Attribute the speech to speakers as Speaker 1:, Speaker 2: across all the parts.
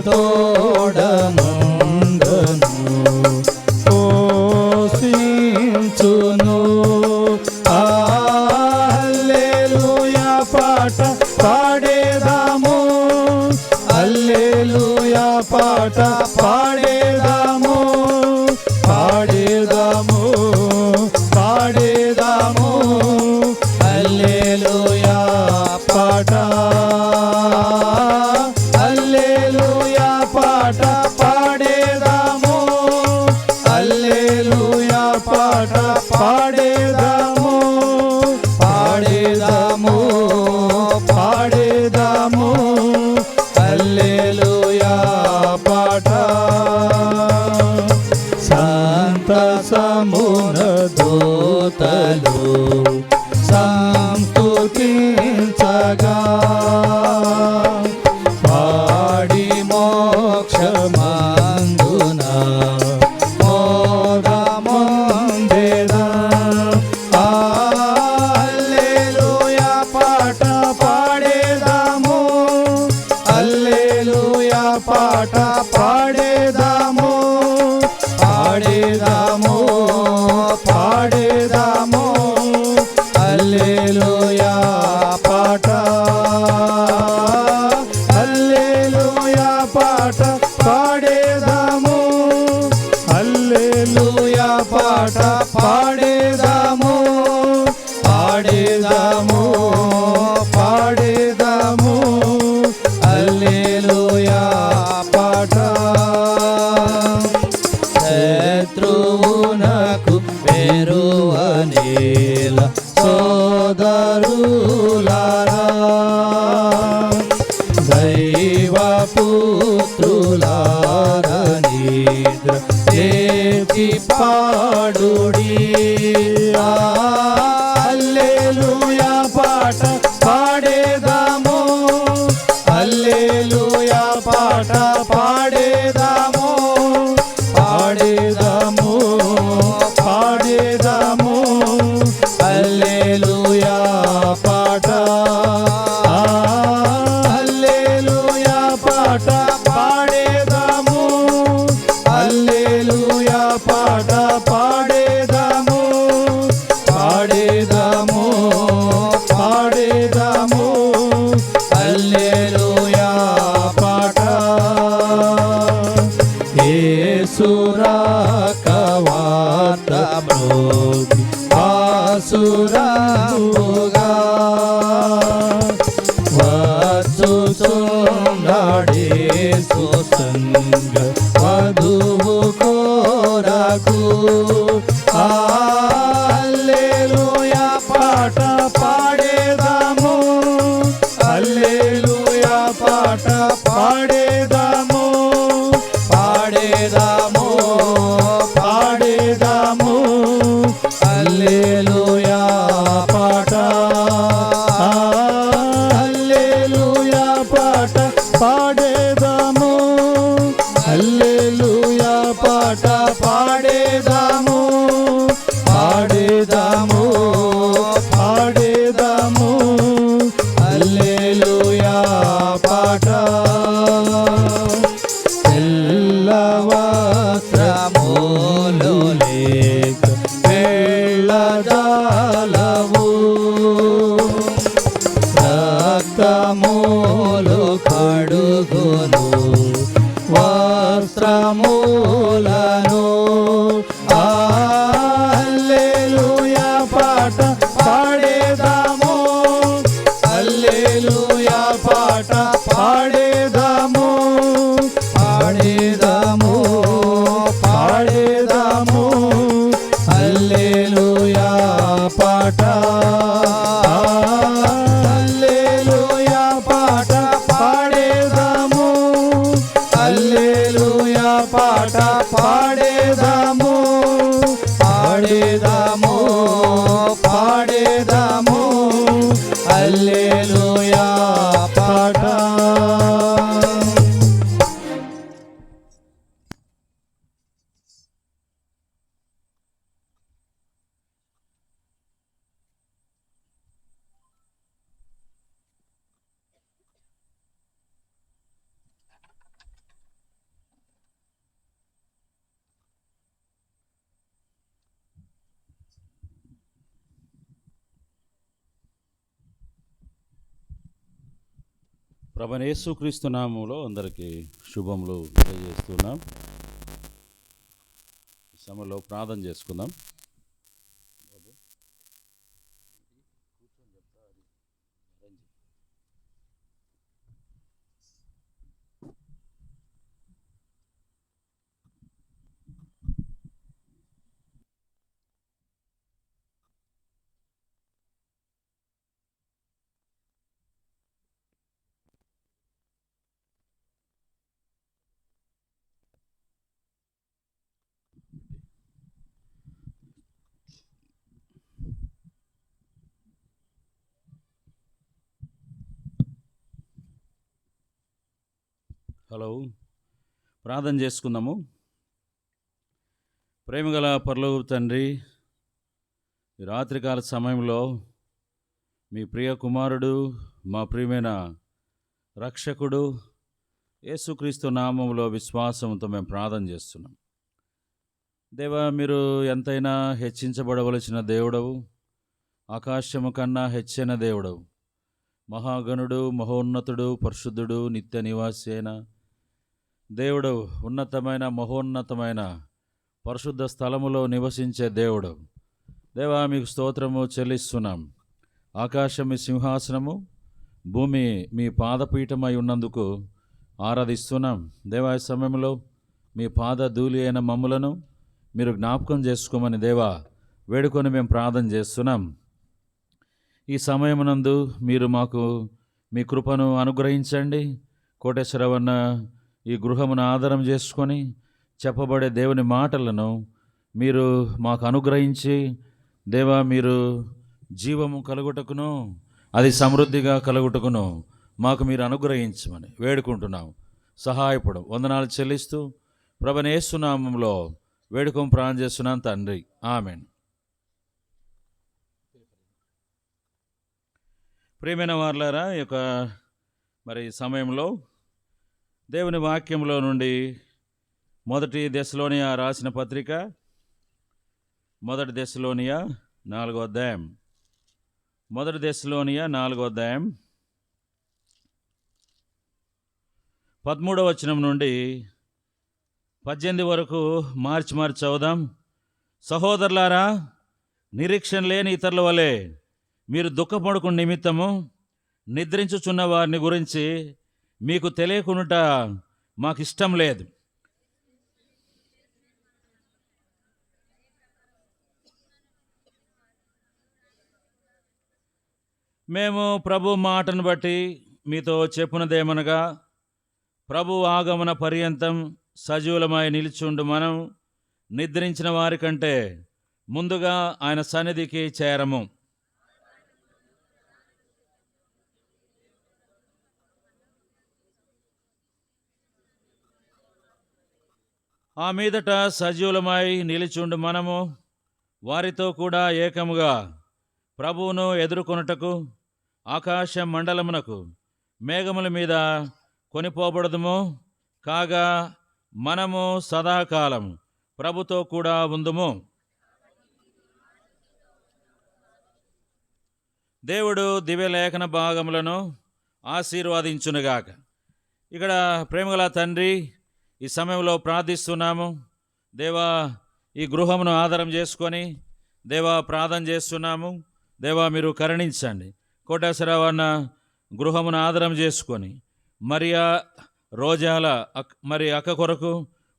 Speaker 1: తోడనుండును పోషించును. హల్లెలూయా పాట పాడేదాము, హల్లెలూయా పాట పాడేదాము, పాడేదాము, పాడేదాము, హల్లెలూయా పాట, హల్లెలూయా పాట పాడేదాము, హల్లెలూయా పాట పాడేదాము, పాడేదాము, పాడేదాము, హల్లెలూయా పాట. సంతసమున దూతలు సంస్తుతించగా పాడి మోక్షమందున మోదముందెదా. హల్లెలూయా పాట పాడేదాము, హల్లెలూయా పాట పాడేదాము, పాడేదాము, పాడేదాము, హల్లెలూయా పాట, హల్లెలూయా పాట పాడేదాము, హల్లెలూయా పాట పాడేదాము, పాడేదాము, పాడేదాము, హల్లెలూయా పాట. శత్రువునకు వెరువనేల సోదరులారా దైవపుత్రులారా నిద్ర లేచి పాడుడి. హల్లెలూయా పాట పాడేదాము, హల్లెలూయా పాట పాడేదాము, పాడేదాము, పాడేదాము, హల్లెలూయా పాట, హల్లెలూయా పాట పాడేదాము, హల్లెలూయా పాట పాడేదాము, పాడేదాము, పాడేదాము, హల్లెలూయా పాట. యేసు రాక వార్త మ్రోగి ఆసురముగా వచ్చుచున్నాడేసు సంగ వధువు కోరకు. హల్లెలూయా పాట పాడేదాము, హల్లెలూయా పాట పాడేదాము, పాడేదాము, పాడేదాము, హల్లెలూయా పాట, హల్లెలూయా పాట పాడేదాము, హల్లెలూయా పాట పాడేదాము, పాడేదాము, పాడేదాము, హల్లెలూయా పాట. తెల్లవస్త్రములు లేక వెళ్ళజాలవు, రక్తములు కడుగును వస్త్రములను. హల్లెలూయా పాట పాడేదాము, హల్లెలూయా పాట పాడేదాము, పాడేదాము, పాడేదాము, హల్లెలూయా పాట, హల్లెలూయా పాట పాడేదాము, హల్లెలూయా పాట పాడేదాము, పాడేదాము, పాడేదాము, హల్లెలూయా పాట.
Speaker 2: ప్రభువైన యేసుక్రీస్తు నామములో అందరికీ శుభములు తెలియజేస్తున్నాం. ఈ సమయంలో ప్రార్థన చేసుకుందాం. హలో, ప్రార్థన చేసుకుందాము. ప్రేమగల పరలోకపు తండ్రి, ఈ రాత్రికాల సమయంలో మీ ప్రియ కుమారుడు, మా ప్రియమైన రక్షకుడు యేసుక్రీస్తు నామములో విశ్వాసంతో మేము ప్రార్థన చేస్తున్నాం. దేవా, మీరు ఎంతైనా హెచ్చించబడవలసిన దేవుడవు, ఆకాశము కన్నా హెచ్చైన దేవుడవు, మహాగణుడు, మహోన్నతుడు, పరిశుద్ధుడు, నిత్య నివాసి అయిన దేవుడు, ఉన్నతమైన మహోన్నతమైన పరిశుద్ధ స్థలములో నివసించే దేవుడు. దేవా, మీకు స్తోత్రము చెల్లిస్తున్నాం. ఆకాశం మీ సింహాసనము, భూమి మీ పాదపీఠమై ఉన్నందుకు ఆరాధిస్తున్నాం. దేవా, ఈ సమయంలో మీ పాద ధూళి అయిన మమ్ములను మీరు జ్ఞాపకం చేసుకోమని దేవా వేడుకొని మేము ప్రార్థన చేస్తున్నాం. ఈ సమయమునందు మీరు మాకు మీ కృపను అనుగ్రహించండి. కోటేశ్వరవన్న ఈ గృహమును ఆధారం చేసుకొని చెప్పబడే దేవుని మాటలను మీరు మాకు అనుగ్రహించి దేవా, మీరు జీవము కలుగుటకును అది సమృద్ధిగా కలుగుటకును మాకు మీరు అనుగ్రహించమని వేడుకుంటున్నాం. సహాయపడు. వందనాలు చెల్లిస్తూ ప్రభువైన యేసు నామములో వేడుకొని ప్రార్థన చేస్తున్నాను తండ్రి, ఆమేన్. ప్రియమైన వారలారా, ఈ యొక్క మరి సమయంలో దేవుని వాక్యంలో నుండి మొదటి దెస్సలోనియ రాసిన పత్రిక, మొదటి దెస్సలోనియ 4వ అధ్యాయం, మొదటి దెస్సలోనియ 4వ అధ్యాయం 13వ వచనం నుండి 18 వరకు మార్చి చదువుదాం. సహోదరులారా, నిరీక్షణ లేని ఇతరుల వలె మీరు దుఃఖపడుకున్న నిమిత్తము నిద్రించుచున్న వారిని గురించి మీకు తెలియకుండా మాకు ఇష్టం లేదు. మేము ప్రభు మాటను బట్టి మీతో చెప్పునదేమనగా, ప్రభు ఆగమన పర్యంతం సజీవులమై నిలిచుండు మనం నిద్రించిన వారి కంటే ముందుగా ఆయన సన్నిధికి చేరము. ఆ మీదట సజీవులమై నిలిచుండు మనము వారితో కూడా ఏకముగా ప్రభువును ఎదుర్కొనుటకు ఆకాశ మండలమునకు మేఘముల మీద కొనిపోబడదుము. కాగా మనము సదాకాలం ప్రభుతో కూడా ఉందుము. దేవుడు దివ్యలేఖన భాగములను ఆశీర్వదించునుగాక. ఇక్కడ ప్రేమగల తండ్రి, ఈ సమయంలో ప్రార్థిస్తున్నాము. దేవా, ఈ గృహమును ఆధారం చేసుకొని దేవా ప్రార్థన చేస్తున్నాము. దేవా, మీరు కరుణించండి. కోటేశ్వరవన్న గృహమును ఆధారం చేసుకొని మరియా రోజాల మరి అక్క కొరకు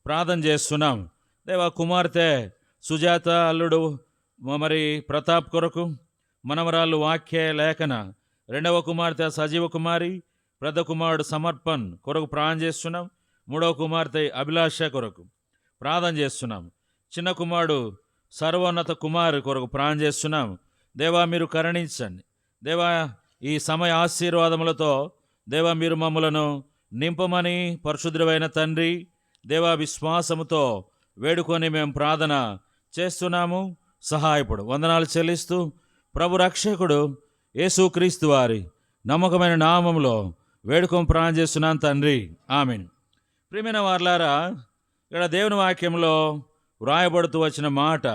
Speaker 2: ప్రార్థన చేస్తున్నాం. దేవా, కుమార్తె సుజాత అల్లుడు మరి ప్రతాప్ కొరకు, మనవరాళ్ళు వాక్య లేఖన, రెండవ కుమార్తె సజీవ కుమారి, పెద్ద కుమారుడు సమర్పణ్ కొరకు ప్రార్థన చేస్తున్నాం. మూడవ కుమార్తె అభిలాష కొరకు ప్రార్థన చేస్తున్నాం. చిన్న కుమారుడు సర్వోన్నత కుమారు కొరకు ప్రార్థన చేస్తున్నాం. దేవా, మీరు కరుణించండి. దేవా, ఈ సమయ ఆశీర్వాదములతో దేవా మీరు మమ్మలను నింపమని పరిశుద్ధుడైన తండ్రి దేవా విశ్వాసముతో వేడుకొని మేము ప్రార్థన చేస్తున్నాము. సహాయపడు. వందనాలు చెల్లిస్తూ ప్రభు రక్షకుడు యేసుక్రీస్తు వారి నమ్మకమైన నామములో వేడుకొని ప్రార్థన చేస్తున్నాను తండ్రి, ఆమేన్. ప్రియమైన వారలారా, ఇక్కడ దేవుని వాక్యంలో వ్రాయబడుతూ వచ్చిన మాట,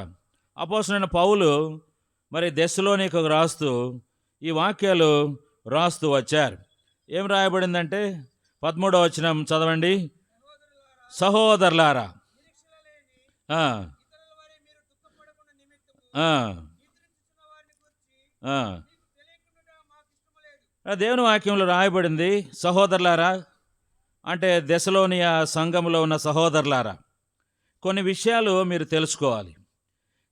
Speaker 2: అపోస్తలుడైన పౌలు మరి దెస్సలోనికకు రాస్తూ ఈ వాక్యాలు రాస్తూ వచ్చారు. ఏం రాయబడిందంటే 13వ వచనం చదవండి. సహోదరులారా, ఆ, ఆ, ఆ. దేవుని వాక్యంలో రాయబడింది, సహోదరులారా అంటే దెసలోనియ సంఘంలో ఉన్న సహోదరులారా, కొన్ని విషయాలు మీరు తెలుసుకోవాలి.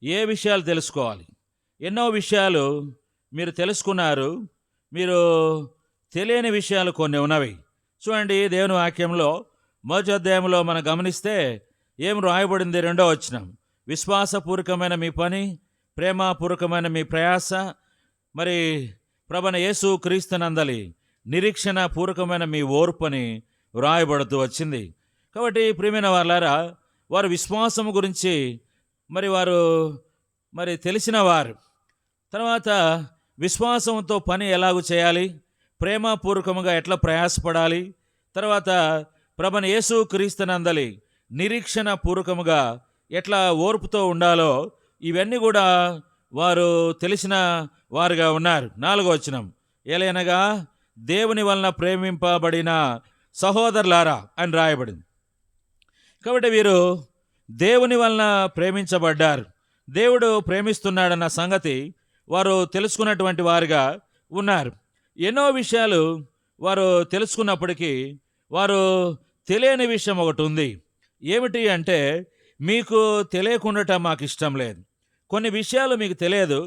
Speaker 2: ఏ విషయాలు తెలుసుకోవాలి? ఎన్నో విషయాలు మీరు తెలుసుకున్నారు, మీరు తెలియని విషయాలు కొన్ని ఉన్నవి. చూడండి, దేవుని వాక్యంలో మొదటి అధ్యాయంలో మనం గమనిస్తే ఏం రాయబడింది? 2వ వచనం, విశ్వాసపూర్వకమైన మీ పని, ప్రేమపూర్వకమైన మీ ప్రయాస, మరి ప్రభువైన యేసు క్రీస్తునందలి నిరీక్షణ పూర్వకమైన మీ ఓర్పని వ్రాయబడుతూ వచ్చింది. కాబట్టి ప్రియమైన వాళ్ళారా, వారు విశ్వాసం గురించి వారు తెలిసిన వారు. తర్వాత విశ్వాసంతో పని ఎలాగూ చేయాలి, ప్రేమపూర్వకంగా ఎట్లా ప్రయాసపడాలి, తర్వాత ప్రభువైన యేసు క్రీస్తునందలి నిరీక్షణ పూర్వకముగా ఎట్లా ఓర్పుతో ఉండాలో, ఇవన్నీ కూడా వారు తెలిసిన వారుగా ఉన్నారు. 4వ వచనం, ఏలయనగా దేవుని వలన ప్రేమింపబడిన సహోదరులారా అని రాయబడింది. కాబట్టి వీరు దేవుని వలన ప్రేమించబడ్డారు, దేవుడు ప్రేమిస్తున్నాడన్న సంగతి వారు తెలుసుకున్నటువంటి వారుగా ఉన్నారు. ఎన్నో విషయాలు వారు తెలుసుకున్నప్పటికీ వారు తెలియని విషయం ఒకటి ఉంది. ఏమిటి అంటే, మీకు తెలియకుండటం మాకు ఇష్టం లేదు. కొన్ని విషయాలు మీకు తెలియదు,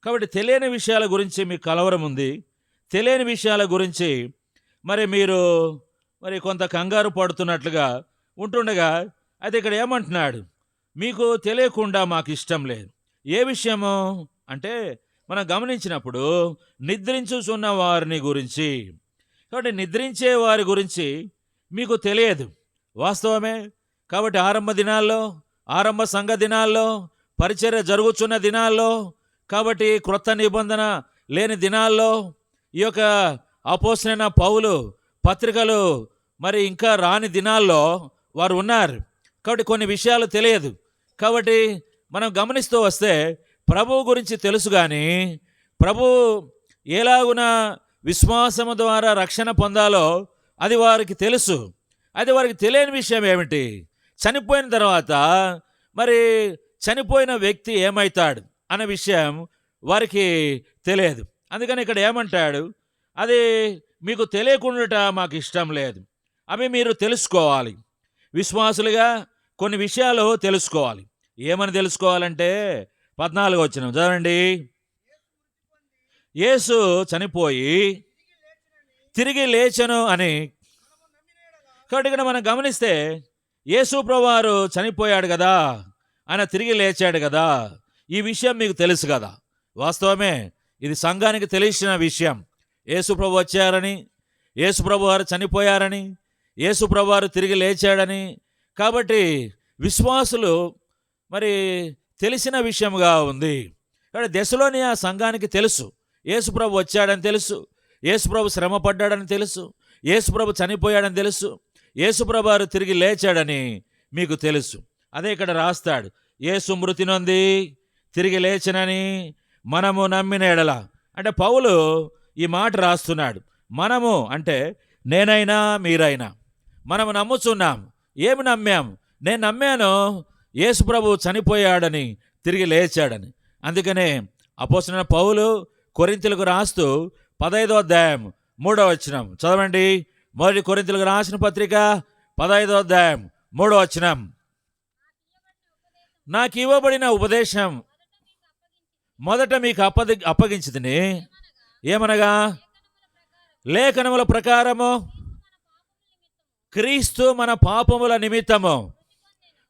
Speaker 2: కాబట్టి తెలియని విషయాల గురించి మీకు కలవరం ఉంది. తెలియని విషయాల గురించి మీరు కొంత కంగారు పడుతున్నట్లుగా ఉంటుండగా, అయితే ఇక్కడ ఏమంటున్నాడు? మీకు తెలియకుండా మాకు ఇష్టం లేదు. ఏ విషయము అంటే, మనం గమనించినప్పుడు నిద్రించుచున్న వారిని గురించి. కాబట్టి నిద్రించే వారి గురించి మీకు తెలియదు, వాస్తవమే. కాబట్టి ఆరంభ సంఘ దినాల్లో, పరిచర్య జరుగుతున్న దినాల్లో, కాబట్టి క్రొత్త నిబంధన లేని దినాల్లో, ఈ యొక్క అపోస్తలుడైన పౌలు పత్రికలు ఇంకా రాని దినాల్లో వారు ఉన్నారు. కాబట్టి కొన్ని విషయాలు తెలియదు. కాబట్టి మనం గమనిస్తూ వస్తే ప్రభువు గురించి తెలుసు, కానీ ప్రభు ఎలాగున విశ్వాసము ద్వారా రక్షణ పొందాలో అది వారికి తెలుసు. అది వారికి తెలియని విషయం ఏమిటి? చనిపోయిన తర్వాత చనిపోయిన వ్యక్తి ఏమవుతాడు అనే విషయం వారికి తెలియదు. అందుకని ఇక్కడ ఏమంటాడు? అది మీకు తెలియకుండా మాకు ఇష్టం లేదు. అవి మీరు తెలుసుకోవాలి. విశ్వాసులుగా కొన్ని విషయాలు తెలుసుకోవాలి. ఏమని తెలుసుకోవాలంటే 14వ వచనం చదవండి. యేసు చనిపోయి తిరిగి లేచెను అని. కాబట్టి ఇక్కడ మనం గమనిస్తే యేసు ప్రభువారు చనిపోయాడు కదా, ఆయన తిరిగి లేచాడు కదా, ఈ విషయం మీకు తెలుసు కదా, వాస్తవమే. ఇది సంఘానికి తెలిసిన విషయం. యేసు ప్రభు వచ్చారని, యేసు ప్రభు వారు చనిపోయారని, యేసు ప్రభు వారు తిరిగి లేచాడని. కాబట్టి విశ్వాసులు తెలిసిన విషయంగా ఉంది. కాబట్టి దెసలోనియ సంఘానికి తెలుసు, యేసు ప్రభు వచ్చాడని తెలుసు, యేసు ప్రభు శ్రమ పడ్డాడని తెలుసు, యేసు ప్రభు చనిపోయాడని తెలుసు, యేసు ప్రభు వారు తిరిగి లేచాడని మీకు తెలుసు. అదే ఇక్కడ రాస్తాడు, యేసు మృతి నొంది తిరిగి లేచనని మనము నమ్మిన ఎడల. అంటే పౌలు ఈ మాట రాస్తున్నాడు. మనము అంటే నేనైనా మీరైనా మనము నమ్ముచున్నాం. ఏమి నమ్మాం? నేను నమ్మాను యేసు ప్రభు చనిపోయాడని, తిరిగి లేచాడని. అందుకనే అపోస్తలుడైన పౌలు కొరింథీయులకు రాస్తూ 15వ అధ్యాయం 3వ వచనం చదవండి. మొదటి కొరింథీయులకు రాసిన పత్రిక 15వ అధ్యాయం 3వ వచనం. నాకు ఇవ్వబడిన ఉపదేశం మొదట మీకు అప్పగించితిని. ఏమనగా, లేఖనముల ప్రకారము క్రీస్తు మన పాపముల నిమిత్తము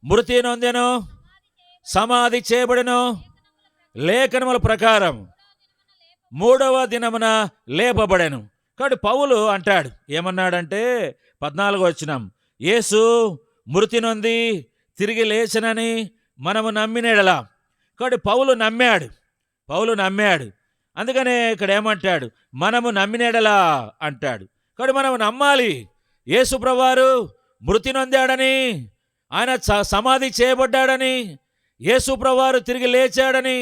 Speaker 2: మృతి నొందెను, సమాధి చేయబడెను, లేఖనముల ప్రకారం 3వ దినమున లేపబడెను. కాబట్టి పౌలు అంటాడు, ఏమన్నాడంటే 14వ వచనం, యేసు మృతి నొంది తిరిగి లేచనని మనము నమ్మినెడలా. కాబట్టి పౌలు నమ్మాడు. అందుకనే ఇక్కడ ఏమంటాడు? మనము నమ్మినెడలా అంటాడు. కాబట్టి మనం నమ్మాలి. యేసు ప్రభువారు మృతి నొందాడని, ఆయన సమాధి చేయబడ్డాడని, యేసు ప్రభువారు తిరిగి లేచాడని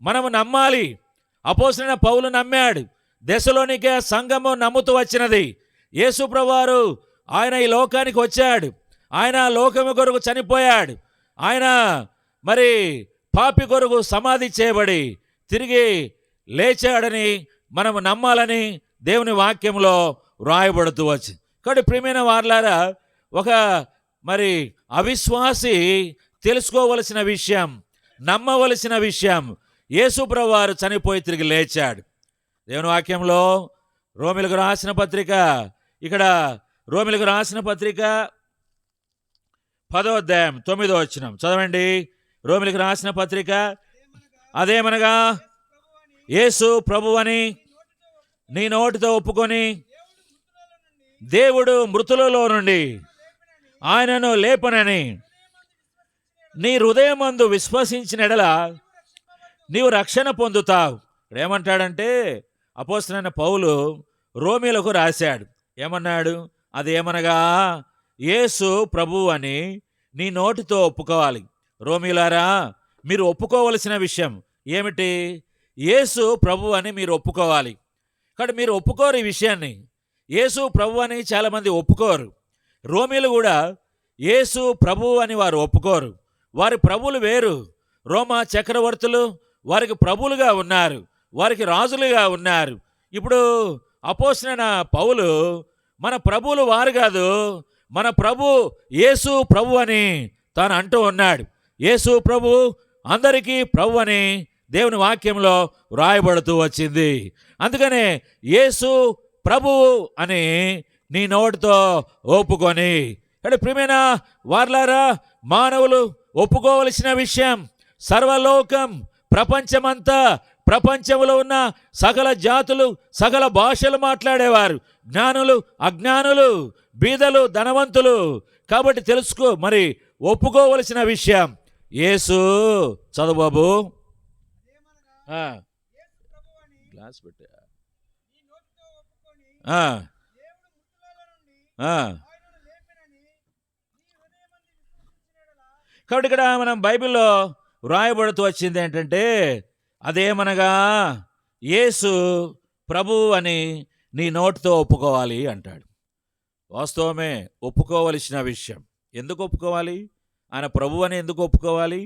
Speaker 2: మనము నమ్మాలి. అపోస్తలుడైన పౌలు నమ్మాడు. దెసలోనికే సంఘము నమ్ముతూ వచ్చినది. యేసు ప్రభువారు ఆయన ఈ లోకానికి వచ్చాడు. ఆయన లోకము కొరకు చనిపోయాడు. ఆయన మరి పాపి కొరకు సమాధి చేయబడి తిరిగి లేచాడని మనము నమ్మాలని దేవుని వాక్యంలో వ్రాయబడుతూ వచ్చింది. కాబట్టి ప్రియమైన వారలారా, ఒక మరి అవిశ్వాసి తెలుసుకోవలసిన విషయం, నమ్మవలసిన విషయం, యేసు ప్రభువారు చనిపోయి తిరిగి లేచాడు. దేవుని వాక్యంలో రోమిలకు రాసిన పత్రిక, ఇక్కడ రోమిలకు రాసిన పత్రిక 10వ అధ్యాయం 9వ వచనం చదవండి. రోమిలకు రాసిన పత్రిక, అదేమనగా యేసు ప్రభువని నీ నోటితో ఒప్పుకొని దేవుడు మృతులలో నుండి ఆయనను లేపనని నీ హృదయమందు విశ్వసించిన ఎడల నీవు రక్షణ పొందుతావు. ఇక్కడ ఏమంటాడంటే అపోస్తలుడైన పౌలు రోమీలకు రాశాడు. ఏమన్నాడు? అదేమనగా యేసు ప్రభువు అని నీ నోటితో ఒప్పుకోవాలి. రోమీలారా, మీరు ఒప్పుకోవలసిన విషయం ఏమిటి? యేసు ప్రభువు అని మీరు ఒప్పుకోవాలి. కాబట్టి మీరు ఒప్పుకోరు ఈ విషయాన్ని. యేసు ప్రభువు అని చాలామంది ఒప్పుకోరు. రోమీలు కూడా యేసు ప్రభువు అని వారు ఒప్పుకోరు. వారి ప్రభువులు వేరు. రోమా చక్రవర్తులు వారికి ప్రభువులుగా ఉన్నారు, వారికి రాజులుగా ఉన్నారు. ఇప్పుడు అపోస్తలుడైన పౌలు మన ప్రభువులు వారు కాదు, మన ప్రభు యేసు ప్రభు అని తాను అంటూ ఉన్నాడు. యేసు ప్రభు అందరికీ ప్రభు అని దేవుని వాక్యంలో వ్రాయబడుతూ వచ్చింది. అందుకనే యేసు ప్రభువు అని నీ నోటితో ఒప్పుకొని, అంటే ప్రియమైన వారలారా, మానవులు ఒప్పుకోవలసిన విషయం, సర్వలోకం, ప్రపంచమంతా, ప్రపంచంలో ఉన్న సకల జాతులు, సకల భాషలు మాట్లాడేవారు, జ్ఞానులు, అజ్ఞానులు, బీదలు, ధనవంతులు. కాబట్టి తెలుసుకో, మరి ఒప్పుకోవలసిన విషయం యేసు. చదువు బాబు. గ్లాస్ పెట్టా. కాబట్టి ఇక్కడ మనం బైబిల్లో వ్రాయబడుతూ వచ్చింది ఏంటంటే, అదేమనగా యేసు ప్రభువు అని నీ నోటితో ఒప్పుకోవాలి అంటాడు. వాస్తవమే, ఒప్పుకోవలసిన విషయం. ఎందుకు ఒప్పుకోవాలి? ఆయన ప్రభువు అని ఎందుకు ఒప్పుకోవాలి?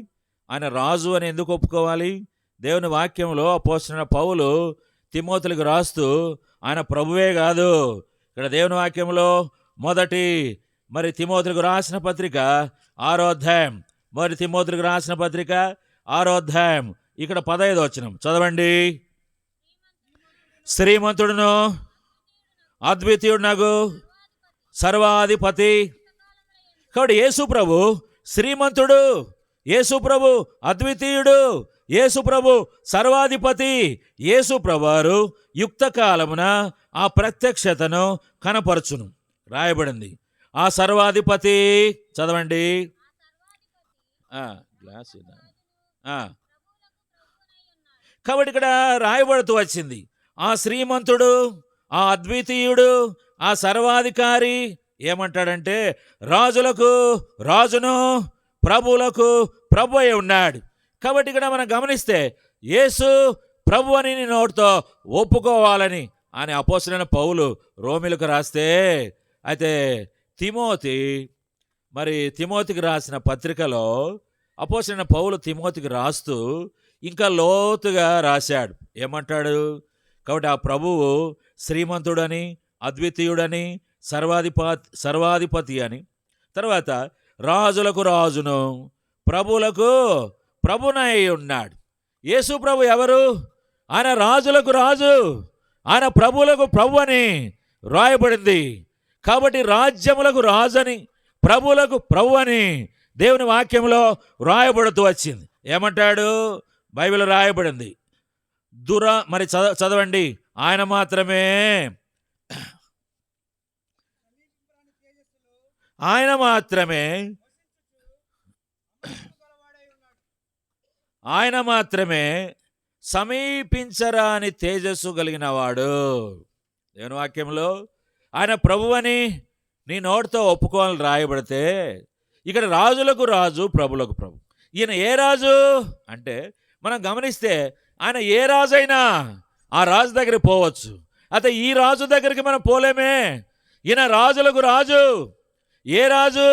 Speaker 2: ఆయన రాజు అని ఎందుకు ఒప్పుకోవాలి? దేవుని వాక్యంలో అపోస్తలుడైన పౌలు తిమోతికి రాస్తూ ఆయన ప్రభువే కాదు, ఇక్కడ దేవుని వాక్యంలో మొదటి మరి తిమోతికి రాసిన పత్రిక 6వ అధ్యాయం, మొదటి తిమోతికి రాసిన పత్రిక 6వ అధ్యాయం, ఇక్కడ 15వ వచనం చదవండి. శ్రీమంతుడును అద్వితీయుడునగు సర్వాధిపతి. కాబట్టి యేసు ప్రభు శ్రీమంతుడు, యేసు ప్రభు అద్వితీయుడు, యేసు ప్రభు సర్వాధిపతి. యేసు ప్రభువారు యుక్త కాలమున ఆ ప్రత్యక్షతను కనపరచును రాయబడింది. ఆ సర్వాధిపతి చదవండి. కాబట్టి ఇక్కడ రాయబడుతూ వచ్చింది, ఆ శ్రీమంతుడు, ఆ అద్వితీయుడు, ఆ సర్వాధికారి ఏమంటాడంటే రాజులకు రాజును, ప్రభువులకు ప్రభు అయి ఉన్నాడు. కాబట్టి ఇక్కడ మనం గమనిస్తే యేసు ప్రభు అని నీ నోటితో ఒప్పుకోవాలని అని అపోస్తలుడైన పౌలు రోమీలకు రాస్తే, అయితే తిమోతికి రాసిన పత్రికలో అపోస్తలుడైన పౌలు తిమోతికి రాస్తూ ఇంకా లోతుగా రాశాడు. ఏమంటాడు? కాబట్టి ఆ ప్రభువు శ్రీమంతుడని, అద్వితీయుడని, సర్వాధిపతి అని, తర్వాత రాజులకు రాజును, ప్రభువులకు ప్రభునై ఉన్నాడు. యేసు ప్రభు ఎవరు? ఆయన రాజులకు రాజు, ఆయన ప్రభువులకు ప్రభు అని రాయబడింది. కాబట్టి రాజ్యములకు రాజని, ప్రభువులకు ప్రభు అని దేవుని వాక్యంలో రాయబడుతూ వచ్చింది. ఏమంటాడు? బైబిల్ రాయబడింది. మరి చదవండి. ఆయన మాత్రమే సమీపించరాని తేజస్సు కలిగిన వాడు. దేవుని వాక్యంలో ఆయన ప్రభువని నీ నోటితో ఒప్పుకోవాలని రాయబడితే, ఇక్కడ రాజులకు రాజు, ప్రభులకు ప్రభు. ఈయన ఏ రాజు అంటే మనం గమనిస్తే ఆయన ఏ రాజైనా ఆ రాజు దగ్గరికి పోవచ్చు, అయితే ఈ రాజు దగ్గరికి మనం పోలేమే. ఈయన రాజులకు రాజు. ఏ రాజు?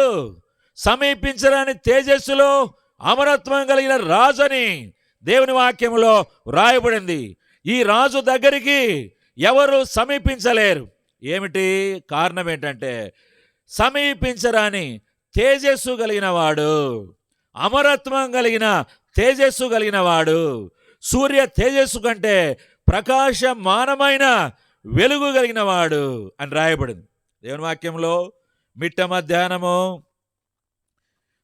Speaker 2: సమీపించరాని తేజస్సులో అమరత్వం కలిగిన రాజు అని దేవుని వాక్యంలో రాయబడింది. ఈ రాజు దగ్గరికి ఎవరు సమీపించలేరు. ఏమిటి కారణం? ఏంటంటే సమీపించరాని తేజస్సు కలిగిన వాడు, అమరత్వం కలిగిన తేజస్సు కలిగిన వాడు, సూర్య తేజస్సు కంటే ప్రకాశమానమైన వెలుగు కలిగిన వాడు అని రాయబడింది దేవుని వాక్యంలో. మిట్ట మధ్యాహ్నము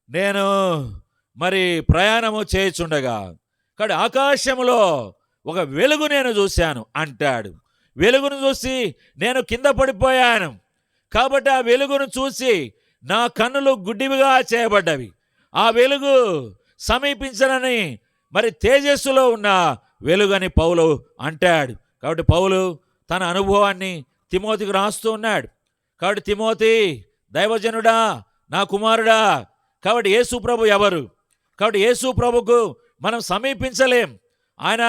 Speaker 2: నేను మరి ప్రయాణము చేయుచుండగా కానీ ఆకాశములో ఒక వెలుగు నేను చూశాను అంటాడు. వెలుగును చూసి నేను కింద పడిపోయాను. కాబట్టి ఆ వెలుగును చూసి నా కన్నులు గుడ్డివిగా చేయబడ్డవి. ఆ వెలుగు సమీపించనని మరి తేజస్సులో ఉన్న వెలుగని పౌలు అంటాడు. కాబట్టి పౌలు తన అనుభవాన్ని తిమోతికి రాస్తూ ఉన్నాడు. కాబట్టి తిమోతి, దైవజనుడా, నా కుమారుడా, కాబట్టి యేసు ప్రభు ఎవరు? కాబట్టి యేసు ప్రభుకు మనం సమీపించలేం. ఆయన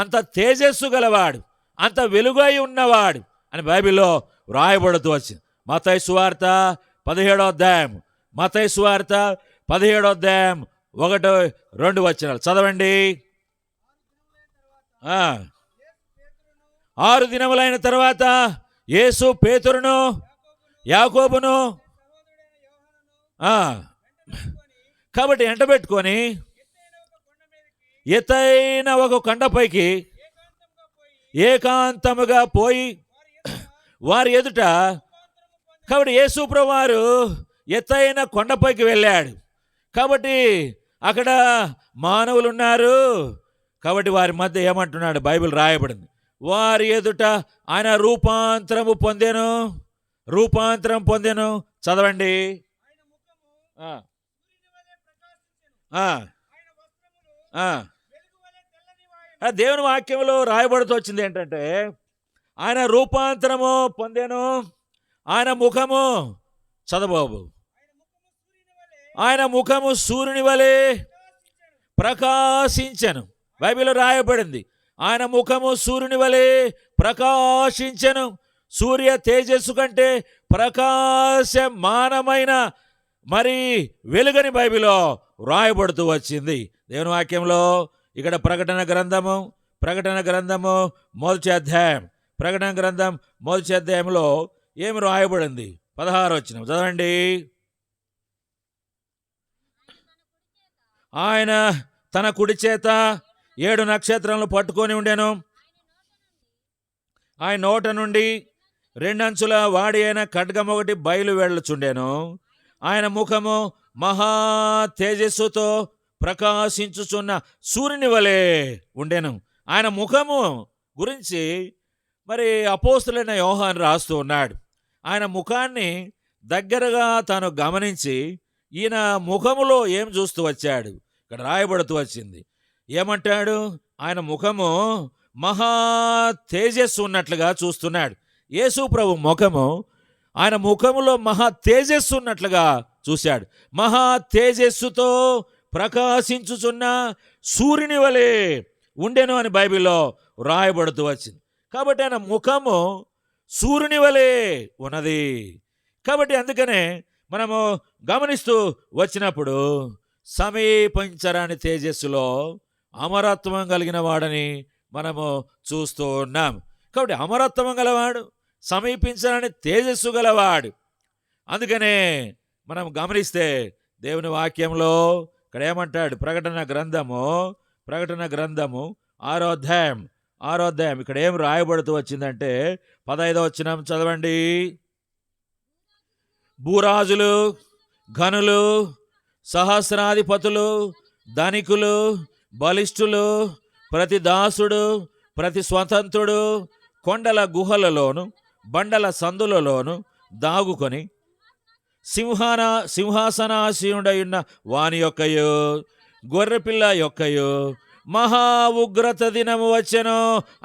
Speaker 2: అంత తేజస్సు గలవాడు, అంత వెలుగై ఉన్నవాడు అని బైబిల్లో వ్రాయబడుతూ వచ్చింది. మత్తయి సువార్త 17వ అధ్యాయం, మత్తయి సువార్త 17వ అధ్యాయం 1-2 వచనాలు చదవండి. 6 దినములైన తర్వాత యేసు పేతురును, యాకోబును కాబట్టి ఎంటబెట్టుకొని ఎత్తైన ఒక కొండపైకి ఏకాంతముగా పోయి వారి ఎదుట, కాబట్టి యేసు ప్రభువారు ఎత్తైన కొండపైకి వెళ్ళాడు. కాబట్టి అక్కడ మానవులు ఉన్నారు. కాబట్టి వారి మధ్య ఏమంటున్నాడు? బైబిల్ రాయబడింది, వారి ఎదుట ఆయన రూపాంతరం పొందెను. చదవండి. దేవుని వాక్యంలో రాయబడుతూ వచ్చింది ఏంటంటే ఆయన రూపాంతరము పొందెను, ఆయన ముఖము, చదవబాబు, ఆయన ముఖము సూర్యుని వలె ప్రకాశించెను. బైబిల్లో రాయబడింది, ఆయన ముఖము సూర్యుని వలె ప్రకాశించెను. సూర్య తేజస్సు కంటే ప్రకాశమానమైన మరి వెలుగని బైబిల్లో రాయబడుతూ వచ్చింది దేవుని వాక్యంలో. ఇక్కడ ప్రకటన గ్రంథము మొదటి అధ్యాయం, ప్రకటన గ్రంథం మొదటి అధ్యాయంలో ఏమి రాయబడింది? 16వ వచనం చదవండి. ఆయన తన కుడి చేత 7 నక్షత్రాలను పట్టుకొని ఉండెను. ఆయన నోట నుండి 2 అంచుల వాడి అయిన ఖడ్గం ఒకటి బయలు వెళ్ళుచుండెను. ఆయన ముఖము మహా తేజస్సుతో ప్రకాశించుచున్న సూర్యుని వలె ఉండెను. ఆయన ముఖము గురించి మరి అపోస్తులైన యోహాను రాస్తూ ఉన్నాడు. ఆయన ముఖాన్ని దగ్గరగా తాను గమనించి ఈయన ముఖములో ఏం చూస్తూ వచ్చాడు? ఇక్కడ రాయబడుతూ వచ్చింది. ఏమంటాడు? ఆయన ముఖము మహా తేజస్సు ఉన్నట్లుగా చూస్తున్నాడు. యేసు ప్రభు ముఖము ఆయన ముఖములో మహా తేజస్సు ఉన్నట్లుగా చూశాడు. మహా తేజస్సుతో ప్రకాశించుచున్న సూర్యుని వలె ఉండెను అని బైబిల్లో రాయబడుతూ వచ్చింది. కాబట్టి ఆయన ముఖము సూర్యుని వలె ఉన్నది. కాబట్టి అందుకనే మనము గమనిస్తూ వచ్చినప్పుడు సమీపించరాని తేజస్సులో అమరత్వం కలిగిన వాడని మనము చూస్తూ ఉన్నాం. కాబట్టి అమరత్వం గలవాడు, సమీపించరాని తేజస్సు గలవాడు. అందుకనే మనం గమనిస్తే దేవుని వాక్యంలో ఇక్కడ ఏమంటాడు? ప్రకటన గ్రంథము 6వ అధ్యాయం ఇక్కడ ఏం రాయబడుతూ వచ్చిందంటే 15వ వచనం చదవండి. భూరాజులు, ఘనులు, సహస్రాధిపతులు, ధనికులు, బలిష్ఠులు, ప్రతి దాసుడు, ప్రతి స్వతంత్రుడు కొండల గుహలలోను బండల సందులలోను దాగుకొని సింహాసనాసీనుడయున్న వాని యొక్కయు గొర్రెపిల్ల యొక్కయు మహా ఉగ్రత దినము వచ్చెను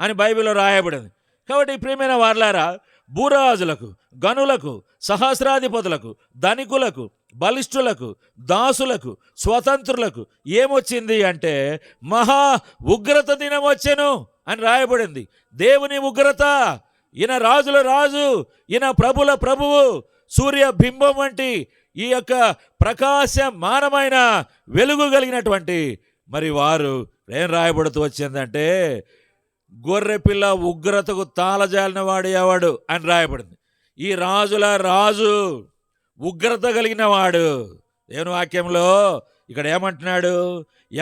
Speaker 2: అని బైబిల్లో రాయబడింది. కాబట్టి ప్రియమైన వారలారా, భూరాజులకు, గనులకు, సహస్రాధిపతులకు, ధనికులకు, బలిష్ఠులకు, దాసులకు, స్వతంత్రులకు ఏమొచ్చింది అంటే మహా ఉగ్రత దినం వచ్చెను అని రాయబడింది. దేవుని ఉగ్రత ఈయన రాజుల రాజు, ఈయన ప్రభుల ప్రభువు, సూర్య బింబం వంటి ఈ యొక్క ప్రకాశమానమైన వెలుగు కలిగినటువంటి మరి వారు ఏం రాయబడుతూ వచ్చిందంటే గొర్రెపిల్ల ఉగ్రతకు తాళజాలిన వాడు ఎవడు అని రాయబడింది. ఈ రాజుల రాజు, ఉగ్రత కలిగిన వాడు. దేవుని వాక్యంలో ఇక్కడ ఏమంటున్నాడు?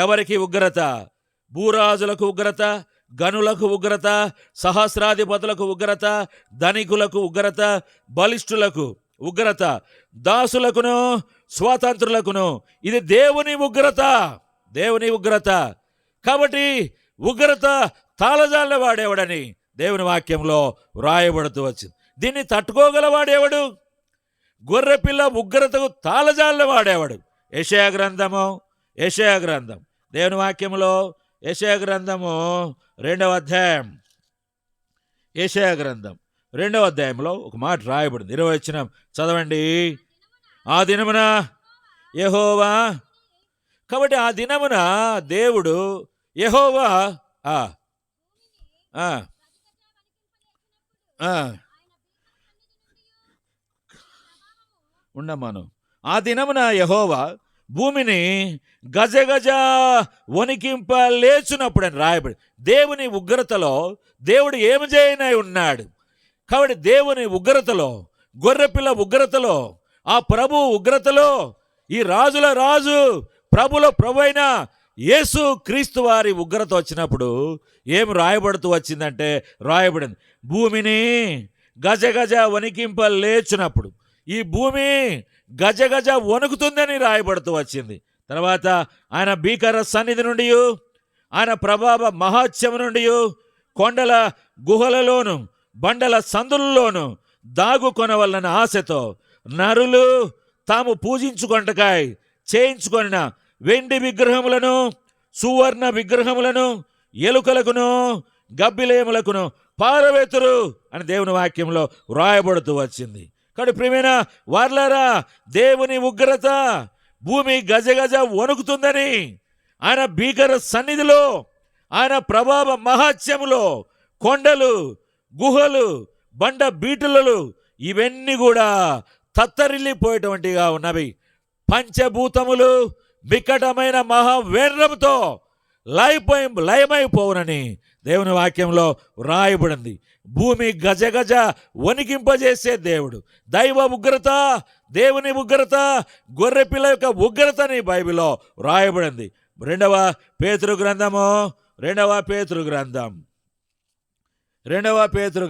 Speaker 2: ఎవరికి ఉగ్రత? భూరాజులకు ఉగ్రత, గనులకు ఉగ్రత, సహస్రాధిపతులకు ఉగ్రత, ధనికులకు ఉగ్రత, బలిష్ఠులకు ఉగ్రత, దాసులకును స్వాతంత్రులకును. ఇది దేవుని ఉగ్రత, దేవుని ఉగ్రత. కాబట్టి ఉగ్రత తాళజాల వాడేవాడని దేవుని వాక్యంలో వ్రాయబడుతూ వచ్చింది. దీన్ని తట్టుకోగలవాడేవాడు? గొర్రెపిల్ల ఉగ్రతకు తాళజాల వాడేవాడు. యెషయా గ్రంథం దేవుని వాక్యంలో యెషయా గ్రంథము 2వ అధ్యాయం, యెషయా గ్రంథం 2వ అధ్యాయంలో ఒక మాట రాయబడింది. 20వ వచనం చదవండి. ఆ దినమున యెహోవా. కాబట్టి ఆ దినమున దేవుడు యెహోవా ఉండమాను. ఆ దినమున యెహోవా భూమిని గజగజ వణికింప లేచునప్పుడు అని రాయబడి. దేవుని ఉగ్రతలో దేవుడు ఏమి చేయనై ఉన్నాడు. కాబట్టి దేవుని ఉగ్రతలో, గొర్రెపిల్ల ఉగ్రతలో, ఆ ప్రభు ఉగ్రతలో, ఈ రాజుల రాజు, ప్రభుల ప్రభు అయిన యేసు క్రీస్తు వారి ఉగ్రత వచ్చినప్పుడు ఏం రాయబడుతూ వచ్చిందంటే రాయబడింది, భూమిని గజగజ వణికింప లేచినప్పుడు ఈ భూమి గజగజ వణుకుతుందని రాయబడుతూ వచ్చింది. తర్వాత ఆయన భీకర సన్నిధి నుండి, ఆయన ప్రభావ మహాత్యము నుండి కొండల గుహలలోను బండల సందులలోను దాగుకొనవలన ఆశతో నరులు తాము పూజించుకొంటకాయ చేయించుకొనిన వెండి విగ్రహములను, సువర్ణ విగ్రహములను ఎలుకలకును గబ్బిలేములకును పారవేతురు అని దేవుని వాక్యంలో వ్రాయబడుతూ వచ్చింది. కాబట్టి ప్రియమైన వార్లారా, దేవుని ఉగ్రత, భూమి గజగజ వణుకుతుందని ఆయన భీకర సన్నిధిలో, ఆయన ప్రభావ మహాత్యములో కొండలు, గుహలు, బండ బీటులలు ఇవన్నీ కూడా తత్తరిల్లిపోయేటువంటిగా ఉన్నవి. పంచభూతములు వికటమైన మహావేర్రంతో లయమైపోవునని దేవుని వాక్యంలో వ్రాయబడింది. భూమి గజగజ వణికింపజేసే దేవుడు, దైవ ఉగ్రత, దేవుని ఉగ్రత, గొర్రెపిల్ల యొక్క ఉగ్రతని బైబిల్లో వ్రాయబడింది. 2వ పేతురు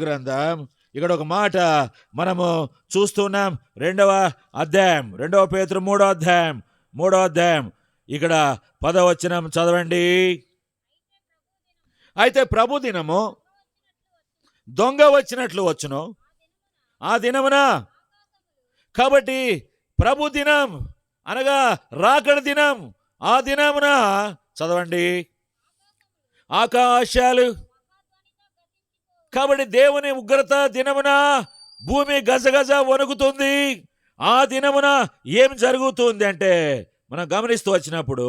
Speaker 2: గ్రంథం ఇక్కడ ఒక మాట మనము చూస్తున్నాం. 2వ అధ్యాయం, 2వ పేతురు 3వ అధ్యాయం ఇక్కడ 10వ వచనం చదవండి. అయితే ప్రభు దినము దొంగ వచ్చినట్లు వచ్చును ఆ దినమున. కాబట్టి ప్రభు దినం అనగా రాకడ దినం, ఆ దినమున చదవండి ఆకాశాలు. కాబట్టి దేవుని ఉగ్రత దినమున భూమి గజగజ వణుకుతుంది. ఆ దినమున ఏం జరుగుతుంది అంటే మనం గమనిస్తూ వచ్చినప్పుడు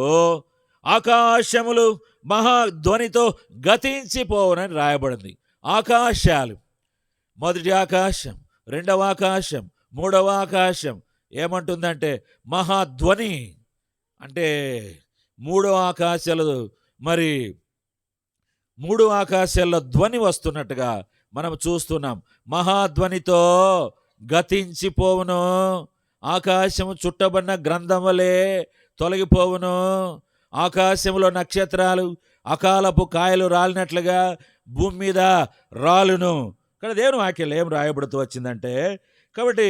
Speaker 2: ఆకాశములు మహాధ్వనితో గతించిపోవునని రాయబడింది. ఆకాశాలు, మొదటి ఆకాశం, 2వ ఆకాశం, 3వ ఆకాశం ఏమంటుందంటే మహాధ్వని అంటే 3వ ఆకాశాలు, మరి 3 ఆకాశాల్లో ధ్వని వస్తున్నట్టుగా మనం చూస్తున్నాం. మహాధ్వనితో గతించిపోవును, ఆకాశము చుట్టబడిన గ్రంథం వలె తొలగిపోవును, ఆకాశంలో నక్షత్రాలు అకాలపు కాయలు రాలినట్లుగా భూమి మీద రాలును. ఇక్కడ దేవుని వాక్యం ఏం రాయబడుతూ వచ్చిందంటే, కాబట్టి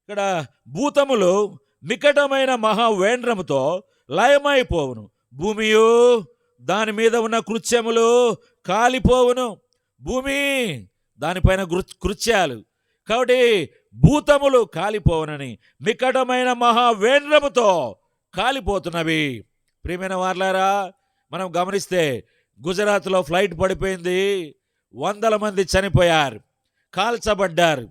Speaker 2: ఇక్కడ భూతములు నికటమైన మహావేంద్రముతో లయమైపోవును, భూమియు దాని మీద ఉన్న కృత్యములు కాలిపోవును. భూమి దానిపైన కృత్యాలు, కాబట్టి భూతములు కాలిపోవునని నికటమైన మహావేంద్రముతో కాలిపోతున్నవి. ప్రియమైన వార్లారా, మనం గమనిస్తే గుజరాత్లో ఫ్లైట్ పడిపోయింది, 100 మంది చనిపోయారు, కాల్చబడ్డారు,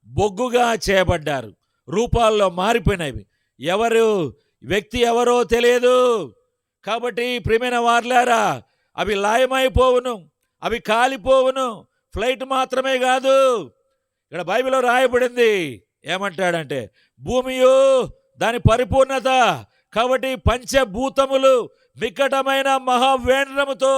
Speaker 2: బొగ్గుగా చేయబడ్డారు, రూపాల్లో మారిపోయినవి, వ్యక్తి ఎవరో తెలియదు. కాబట్టి ప్రియమైన వార్లారా, అవి లయమైపోవును, అవి కాలిపోవును. ఫ్లైట్ మాత్రమే కాదు, ఇక్కడ బైబిల్లో రాయబడింది ఏమంటాడంటే భూమియు దాని పరిపూర్ణత. కాబట్టి పంచభూతములు వికటమైన మహావేంద్రముతో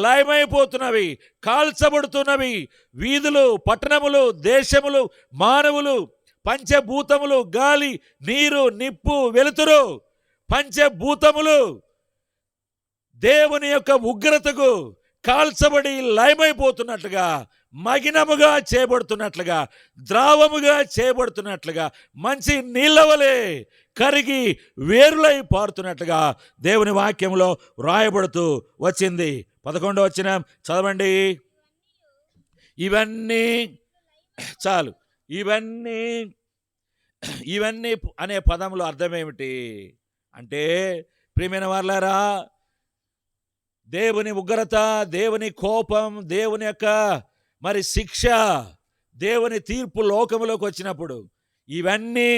Speaker 2: లయమైపోతున్నవి, కాల్చబడుతున్నవి. వీధులు, పట్టణములు, దేశములు, మానవులు, పంచభూతములు, గాలి, నీరు, నిప్పు, వెలుతురు, పంచభూతములు దేవుని యొక్క ఉగ్రతకు కాల్చబడి లయమైపోతున్నట్లుగా, మగినముగా చేయబడుతున్నట్లుగా, ద్రావముగా చేయబడుతున్నట్లుగా, మంచి నీళ్ళవలే కరిగి వేరులై పారుతున్నట్లుగా దేవుని వాక్యంలో రాయబడుతూ వచ్చింది. 11వ వచనం చదవండి. ఇవన్నీ చాలు. ఇవన్నీ అనే పదములో అర్థం ఏమిటి అంటే, ప్రియమైన వారలారా, దేవుని ఉగ్రత, దేవుని కోపం, దేవుని యొక్క మరి శిక్ష, దేవుని తీర్పు లోకములోకి వచ్చినప్పుడు ఇవన్నీ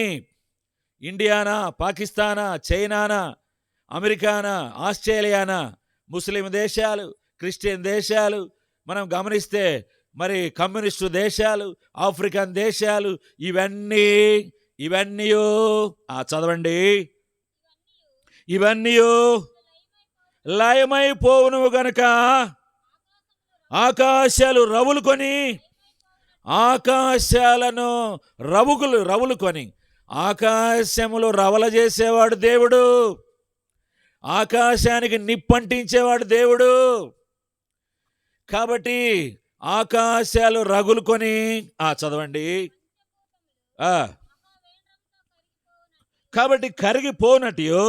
Speaker 2: ఇండియానా, పాకిస్తానా, చైనానా, అమెరికానా, ఆస్ట్రేలియానా, ముస్లిం దేశాలు, క్రిస్టియన్ దేశాలు, మనం గమనిస్తే మరి కమ్యూనిస్టు దేశాలు, ఆఫ్రికన్ దేశాలు, ఇవన్నీ చదవండి. ఇవన్నీ లయమైపోవును గనుక ఆకాశాలు రవులుకొని, ఆకాశాలను రవులుకొని ఆకాశములు రవల చేసేవాడు దేవుడు, ఆకాశానికి నిప్పంటించేవాడు దేవుడు. కాబట్టి ఆకాశాలు రగులుకొని చదవండి. కాబట్టి కరిగిపోనట్టు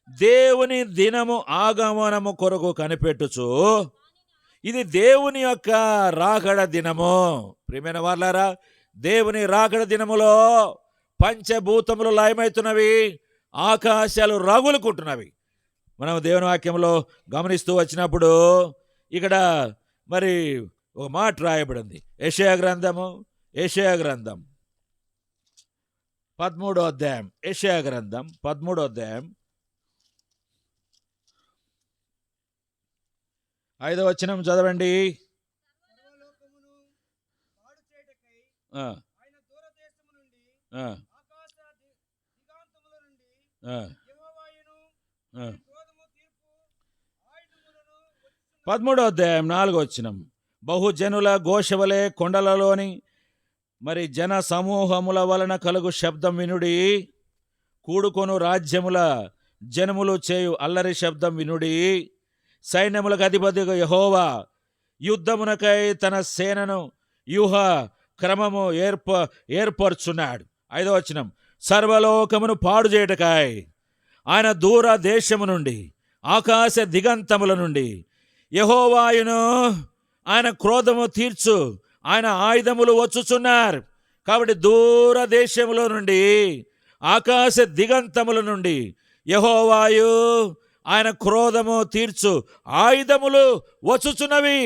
Speaker 2: దేవుని దినము ఆగమనము కొరకు కనిపెట్టుచు, ఇది దేవుని యొక్క రాకడ దినము. ప్రియమైన వారలారా, దేవుని రాకడ దినములో పంచభూతములు లయమవుతున్నవి, ఆకాశాలు రగులుకుంటున్నవి. మనం దేవుని వాక్యంలో గమనిస్తూ వచ్చినప్పుడు ఇక్కడ మరి ఒక మాట రాయబడింది. యెషయా గ్రంథం 13వ అధ్యాయం. యెషయా గ్రంథం 13వ అధ్యాయం 5వ వచనం చదవండి. పదమూడవ అధ్యాయం 4వ వచనం. బహుజనుల ఘోషవలే కొండలలోని మరి జన సమూహముల వలన కలుగు శబ్దం వినుడి, కూడుకొను రాజ్యముల జనములు చేయు అల్లరి శబ్దం వినుడి. సైన్యములకు అధిపతిగా యెహోవా యుద్ధమునకై తన సేనను వ్యూహ క్రమము ఏర్పరుచున్నాడు. 5వ వచనం. సర్వలోకమును పాడు చేయటకాయ్ ఆయన దూర దేశము నుండి, ఆకాశ దిగంతముల నుండి యెహోవాయును ఆయన క్రోధము తీర్చు ఆయన ఆయుధములు వచ్చుచున్నారు. కాబట్టి దూర దేశముల నుండి, ఆకాశ దిగంతముల నుండి యెహోవాయు ఆయన క్రోధము తీర్చు ఆయుధములు వచ్చుచున్నవి.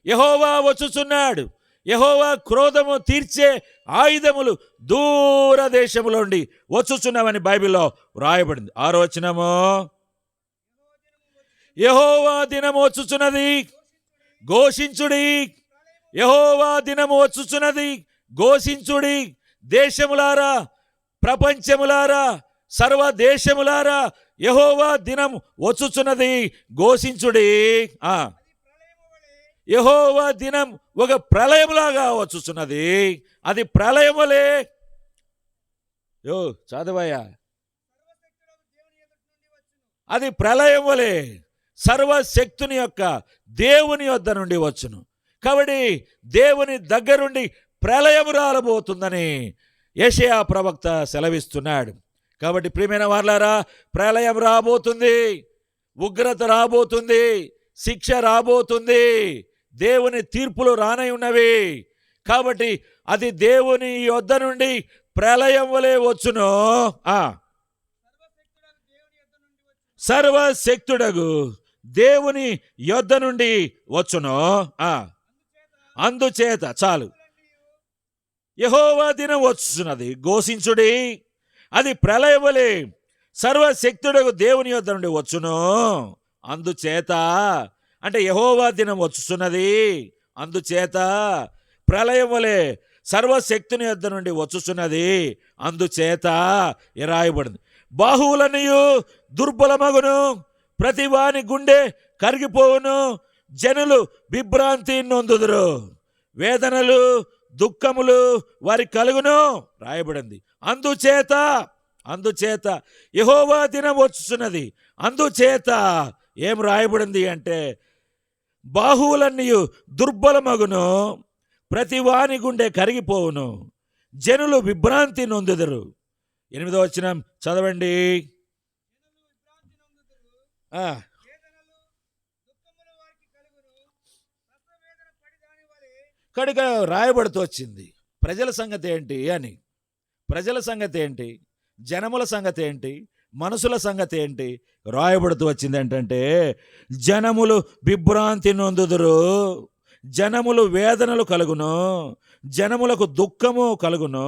Speaker 2: యెహోవా వచ్చుచున్నాడు. యెహోవా క్రోధము తీర్చే ఆయుధములు దూర దేశములో నుండి వచ్చుచున్నవని బైబిల్లో వ్రాయబడింది. 6వ వచనము. యెహోవా దినము వచ్చుచున్నది, ఘోషించుడి. యెహోవా దినము వచ్చుచున్నది, ఘోషించుడి. దేశములారా, ప్రపంచములారా, సర్వ దేశములారా, యెహోవా దినం వచ్చుచున్నది, ఘోషించుడి. యెహోవా దినం ఒక ప్రళయములాగా వచ్చుచున్నది. అది ప్రళయములే. చదవయ్యా. అది ప్రళయములే, సర్వశక్తుని యొక్క దేవుని యొద్ద నుండి వచ్చును. కాబట్టి దేవుని దగ్గరుండి ప్రళయము రాలబోతుందని యెషయా ప్రవక్త సెలవిస్తున్నాడు. కాబట్టి ప్రియమైన వారలారా, ప్రళయం రాబోతుంది, ఉగ్రత రాబోతుంది, శిక్ష రాబోతుంది, దేవుని తీర్పులు రానై ఉన్నవి. కాబట్టి అది దేవుని యొద్ద నుండి ప్రళయం వలె వచ్చును. సర్వశక్తుడగు దేవుని యొద్ద నుండి వచ్చును. అందుచేత చాలు, యెహోవా దినం వచ్చుచున్నది, ఘోషించుడి. అది ప్రళయం వలె సర్వశక్తుడగు దేవుని యొద్ద నుండి వచ్చును. అందుచేత అంటే యెహోవా దినం వచ్చుచున్నది, అందుచేత ప్రళయం వలె సర్వశక్తుని యొద్ద నుండి వచ్చుచున్నది, అందుచేత రాయబడింది. బాహువులనియు దుర్బలమగును, ప్రతి వాని గుండె కరిగిపోవును, జనులు విభ్రాంతి నొందుదురు, వేదనలు దుఃఖములు వారి కలుగును రాయబడింది. అందుచేత యెహోవా దినం వచ్చుచున్నది. అందుచేత ఏం రాయబడింది అంటే బాహువులన్నీయు దుర్బలమగును, ప్రతి వాని గుండె కరిగిపోవును, జనులు విభ్రాంతి నొందుదురు. 8వ వచనం చదవండి. కనుక రాయబడుతూ వచ్చింది ప్రజల సంగతి ఏంటి అని. ప్రజల సంగతి ఏంటి, జనముల సంగతి ఏంటి, మనుషుల సంగతి ఏంటి రాయబడుతూ వచ్చింది ఏంటంటే జనములు విభ్రాంతి నొందుదురు, జనములు వేదనలు కలుగును, జనములకు దుఃఖము కలుగును,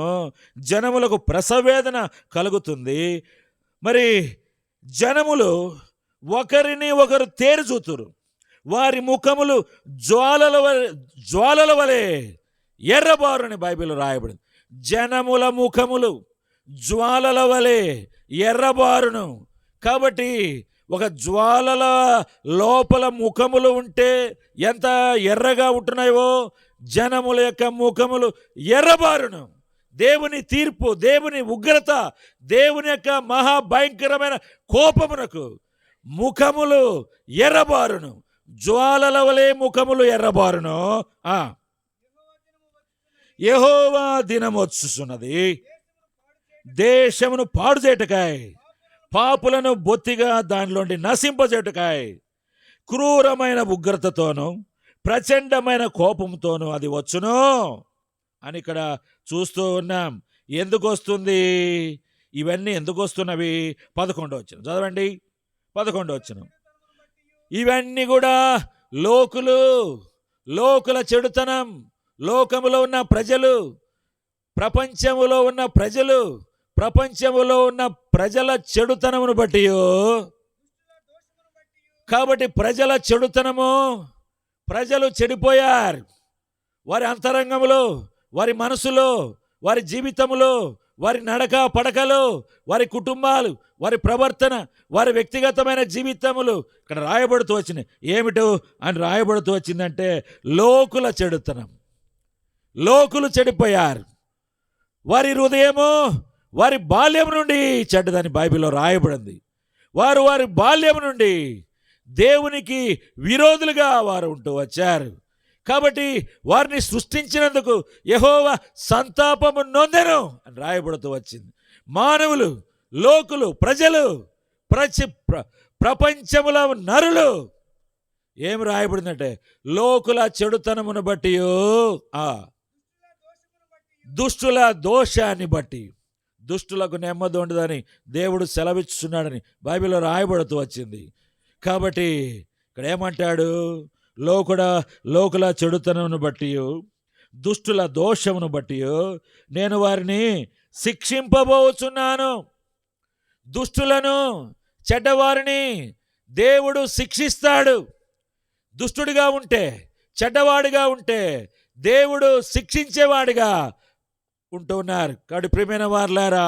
Speaker 2: జనములకు ప్రసవేదన కలుగుతుంది. మరి జనములు ఒకరిని ఒకరు తేరు చూతురు, వారి ముఖములు జ్వాలల వలె ఎర్రబారుని బైబిల్ రాయబడింది. జనముల ముఖములు జ్వాలల వలె ఎర్రబారును. కాబట్టి ఒక జ్వాలల లోపల ముఖములు ఉంటే ఎంత ఎర్రగా ఉంటున్నాయో జనముల యొక్క ముఖములు ఎర్రబారును. దేవుని తీర్పు, దేవుని ఉగ్రత, దేవుని యొక్క మహాభయంకరమైన కోపమునకు ముఖములు ఎర్రబారును, జ్వాలల వలె ముఖములు ఎర్రబారును. యెహోవా దినం వచ్చుచున్నది, దేశమును పాడు చేయుటకై, పాపులను బొత్తిగా దానిలోండి నశింపజేయుటకై, క్రూరమైన ఉగ్రతతోనూ ప్రచండమైన కోపంతోనూ అది వచ్చును అని ఇక్కడ చూస్తూ ఉన్నాం. ఎందుకు వస్తుంది ఇవన్నీ, ఎందుకు వస్తున్నవి? 11వ వచనం చదవండి. 11వ వచనం. ఇవన్నీ కూడా లోకుల చెడుతనం, లోకములో ఉన్న ప్రజలు, ప్రపంచములో ఉన్న ప్రజలు, ప్రపంచములో ఉన్న ప్రజల చెడుతనమును బట్టి. కాబట్టి ప్రజల చెడుతనము, ప్రజలు చెడిపోయారు. వారి అంతరంగములో, వారి మనసులో, వారి జీవితములో, వారి నడక పడకలు, వారి కుటుంబాలు, వారి ప్రవర్తన, వారి వ్యక్తిగతమైన జీవితములు ఇక్కడ రాయబడుతూ వచ్చినాయి. ఏమిటో అని రాయబడుతూ వచ్చిందంటే లోకుల చెడుతనం. లోకులు చెడిపోయారు. వారి హృదయము వారి బాల్యం నుండి చెడ్డదని బైబిల్లో రాయబడింది. వారి బాల్యం నుండి దేవునికి విరోధులుగా వారు ఉంటూ వచ్చారు. కాబట్టి వారిని సృష్టించినందుకు యెహోవా సంతాపము నొందెను అని రాయబడుతూ వచ్చింది. మానవులు, లోకులు, ప్రజలు, ప్రపంచముల నరులు ఏం రాయబడిందంటే లోకుల చెడుతనమును బట్టి, దుష్టుల దోషాన్ని బట్టి, దుష్టులకు నెమ్మది ఉండదని దేవుడు సెలవిస్తున్నాడని బైబిల్లో రాయబడుతూ వచ్చింది. కాబట్టి ఇక్కడ ఏమంటాడు? లోకుల చెడుతనమును బట్టి, దుష్టుల దోషమును బట్టి నేను వారిని శిక్షింపబోచున్నాను. దుష్టులను, చెడ్డవారిని దేవుడు శిక్షిస్తాడు. దుష్టుడిగా ఉంటే, చెడ్డవాడిగా ఉంటే దేవుడు శిక్షించేవాడిగా ఉంటూ ఉన్నారు. కాబట్టి ప్రియమైన వారులారా,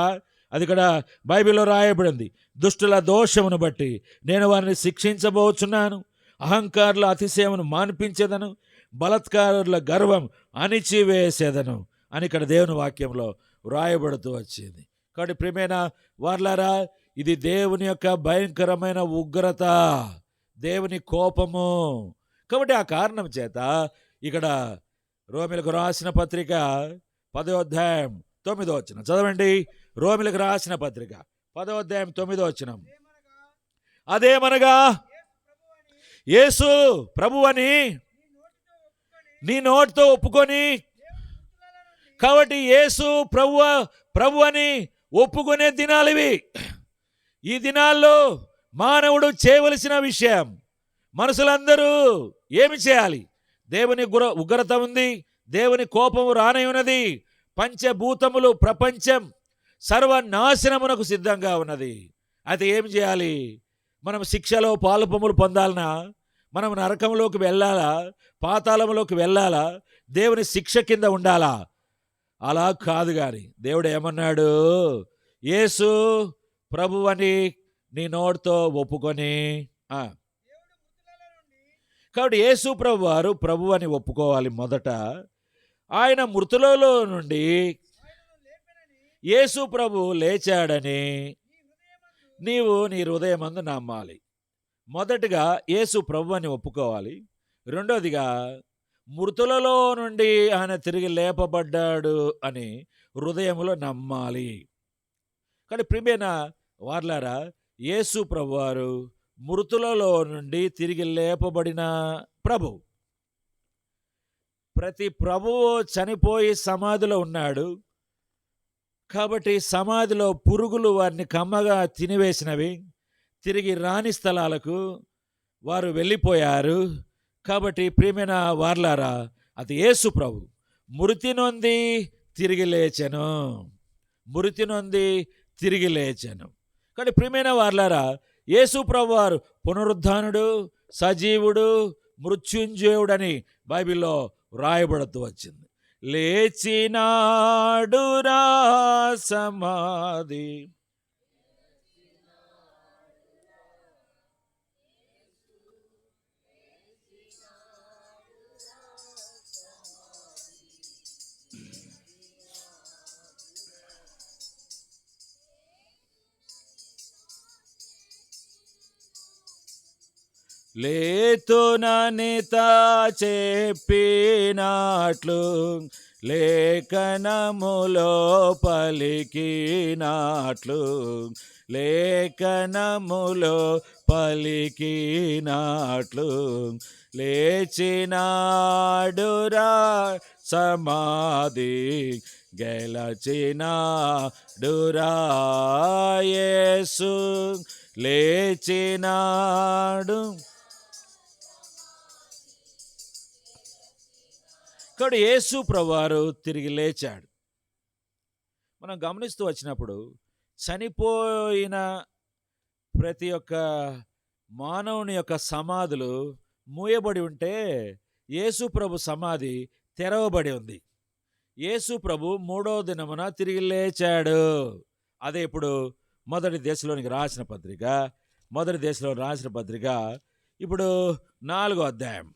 Speaker 2: అది ఇక్కడ బైబిల్లో రాయబడింది. దుష్టుల దోషమును బట్టి నేను వారిని శిక్షించబోచున్నాను. అహంకారుల అతిశయమును మాన్పించేదను, బలత్కారుల గర్వం అణిచివేసేదను అని ఇక్కడ దేవుని వాక్యంలో వ్రాయబడుతూ వచ్చింది. కాబట్టి ప్రియమైన వారులారా, ఇది దేవుని యొక్క భయంకరమైన ఉగ్రత, దేవుని కోపము. కాబట్టి ఆ కారణం చేత ఇక్కడ రోమిలకు రాసిన పత్రిక 10వ అధ్యాయం 9వ వచనం చదవండి. రోమిలకు రాసిన పత్రిక 10వ అధ్యాయం 9వ వచనం. అదేమనగా యేసు ప్రభువని నీ నోటితో ఒప్పుకొని, కాబట్టి యేసు ప్రభు అని ఒప్పుకునే దినాలు ఇవి. ఈ దినాల్లో మానవుడు చేయవలసిన విషయం, మనుషులందరూ ఏమి చేయాలి? దేవుని ఉగ్రత ఉంది, దేవుని కోపము రానై ఉన్నది, పంచభూతములు, ప్రపంచం సర్వనాశనమునకు సిద్ధంగా ఉన్నది. అయితే ఏం చేయాలి? మనం శిక్షలో పాలుపములు పొందాలనా? మనం నరకంలోకి వెళ్ళాలా, పాతాళంలోకి వెళ్ళాలా, దేవుని శిక్ష కింద ఉండాలా? అలా కాదు. కానీ దేవుడు ఏమన్నాడు? యేసు ప్రభువని నీ నోటితో ఒప్పుకొని కాబట్టి యేసు ప్రభు వారు ప్రభు అని ఒప్పుకోవాలి. మొదట ఆయన మృతులలో నుండి యేసు ప్రభు లేచాడని నీవు నీ హృదయమందు నమ్మాలి. మొదటిగా యేసు ప్రభు అని ఒప్పుకోవాలి. రెండోదిగా మృతులలో నుండి ఆయన తిరిగి లేపబడ్డాడు అని హృదయంలో నమ్మాలి. కానీ ప్రియమైన వార్లారా, యేసు ప్రభు వారు మృతులలో నుండి తిరిగి లేపబడిన ప్రభు. ప్రతి ప్రభువు చనిపోయి సమాధిలో ఉన్నాడు. కాబట్టి సమాధిలో పురుగులు వారిని కమ్మగా తినివేసినవి. తిరిగి రాని స్థలాలకు వారు వెళ్ళిపోయారు. కాబట్టి ప్రియమైన వార్లారా, అది యేసు ప్రభు మృతి నొంది తిరిగి లేచెను, మృతి నొంది తిరిగి లేచెను. కానీ ప్రియమైన వార్లారా, యేసు ప్రభు వారు పునరుద్ధానుడు, సజీవుడు, మృత్యుంజయుడని బైబిల్లో వ్రాయబడుతూ వచ్చింది. లేచినాడు రా సమాధి. లేతుననిత చెప్పినట్లు లేఖనములో పలికినట్లు, లేఖనములో పలికినట్లు లేచినాడురా సమాధి గెలచినాడురా యేసు లేచినాడు. ఇక్కడ యేసు ప్రభువారు తిరిగి లేచాడు. మనం గమనిస్తూ వచ్చినప్పుడు చనిపోయిన ప్రతి ఒక్క మానవుని యొక్క సమాధులు మూయబడి ఉంటే యేసు ప్రభు సమాధి తెరవబడి ఉంది. యేసు ప్రభు 3వ దినమున తిరిగి లేచాడు. అదే ఇప్పుడు మొదటి దశలోనికి రాసిన పత్రిక ఇప్పుడు 4వ అధ్యాయం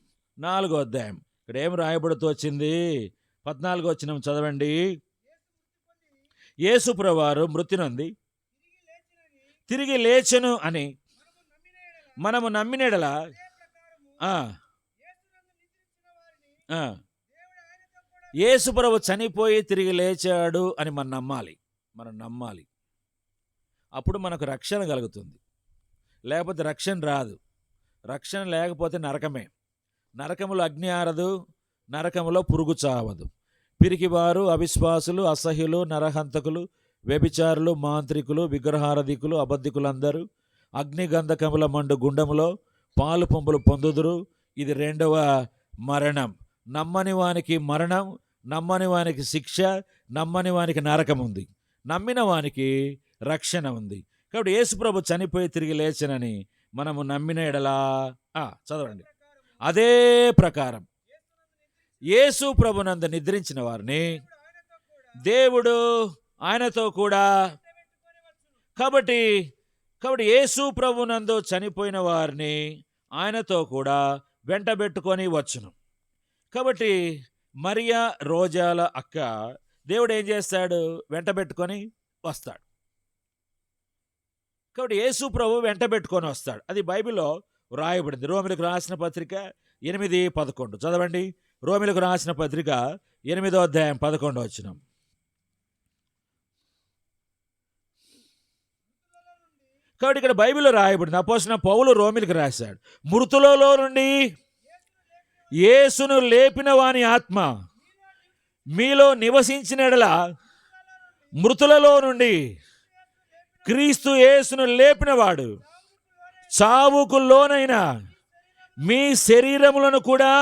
Speaker 2: ఇక్కడ ఏం రాయబడుతూ వచ్చింది? 14వ వచనం చదవండి. యేసు ప్రభువారు మృతి నొంది తిరిగి లేచెను అని మనము నమ్మినెడల యేసు ప్రభు చనిపోయి తిరిగి లేచాడు అని మనం నమ్మాలి. అప్పుడు మనకు రక్షణ కలుగుతుంది. లేకపోతే రక్షణ రాదు. రక్షణ లేకపోతే నరకమే. నరకములో అగ్ని ఆరదు, నరకములో పురుగు చావదు. పిరికివారు, అవిశ్వాసులు, అసహ్యులు, నరహంతకులు, వ్యభిచారులు, మాంత్రికులు, విగ్రహారధికులు, అబద్ధికులందరూ అగ్నిగంధకముల మండు గుండములో పాలు పంపులు పొందుదురు. ఇది 2వ మరణం. నమ్మని వానికి మరణం, నమ్మని వానికి శిక్ష, నమ్మని వానికి నరకం ఉంది. నమ్మిన వానికి రక్షణ ఉంది. కాబట్టి యేసుప్రభు చనిపోయి తిరిగి లేచనని మనము నమ్మిన ఎడలా చదవండి. అదే ప్రకారం యేసు ప్రభునందు నిద్రించిన వారిని దేవుడు ఆయనతో కూడా కాబట్టి యేసు ప్రభునందు చనిపోయిన వారిని ఆయనతో కూడా వెంటబెట్టుకొని వచ్చును. కాబట్టి మరియా రోజాల అక్క దేవుడు ఏం చేస్తాడు? వెంటబెట్టుకొని వస్తాడు. కాబట్టి యేసు ప్రభు వెంటబెట్టుకొని వస్తాడు. అది బైబిల్లో వ్రాయబడింది. రోమిలకు రాసిన పత్రిక 8:11 చదవండి. రోమిలకు రాసిన పత్రిక 8వ అధ్యాయం 11వ వచనం. కాబట్టి ఇక్కడ బైబిల్లో రాయబడింది. అపోస్తలుడైన పౌలు రోమిలకు రాశాడు, మృతులలో నుండి యేసును లేపిన వాని ఆత్మ మీలో నివసించిన ఎడల మృతులలో నుండి క్రీస్తు యేసును లేపినవాడు చావుకు లోనైన మీ శరీరములను కూడా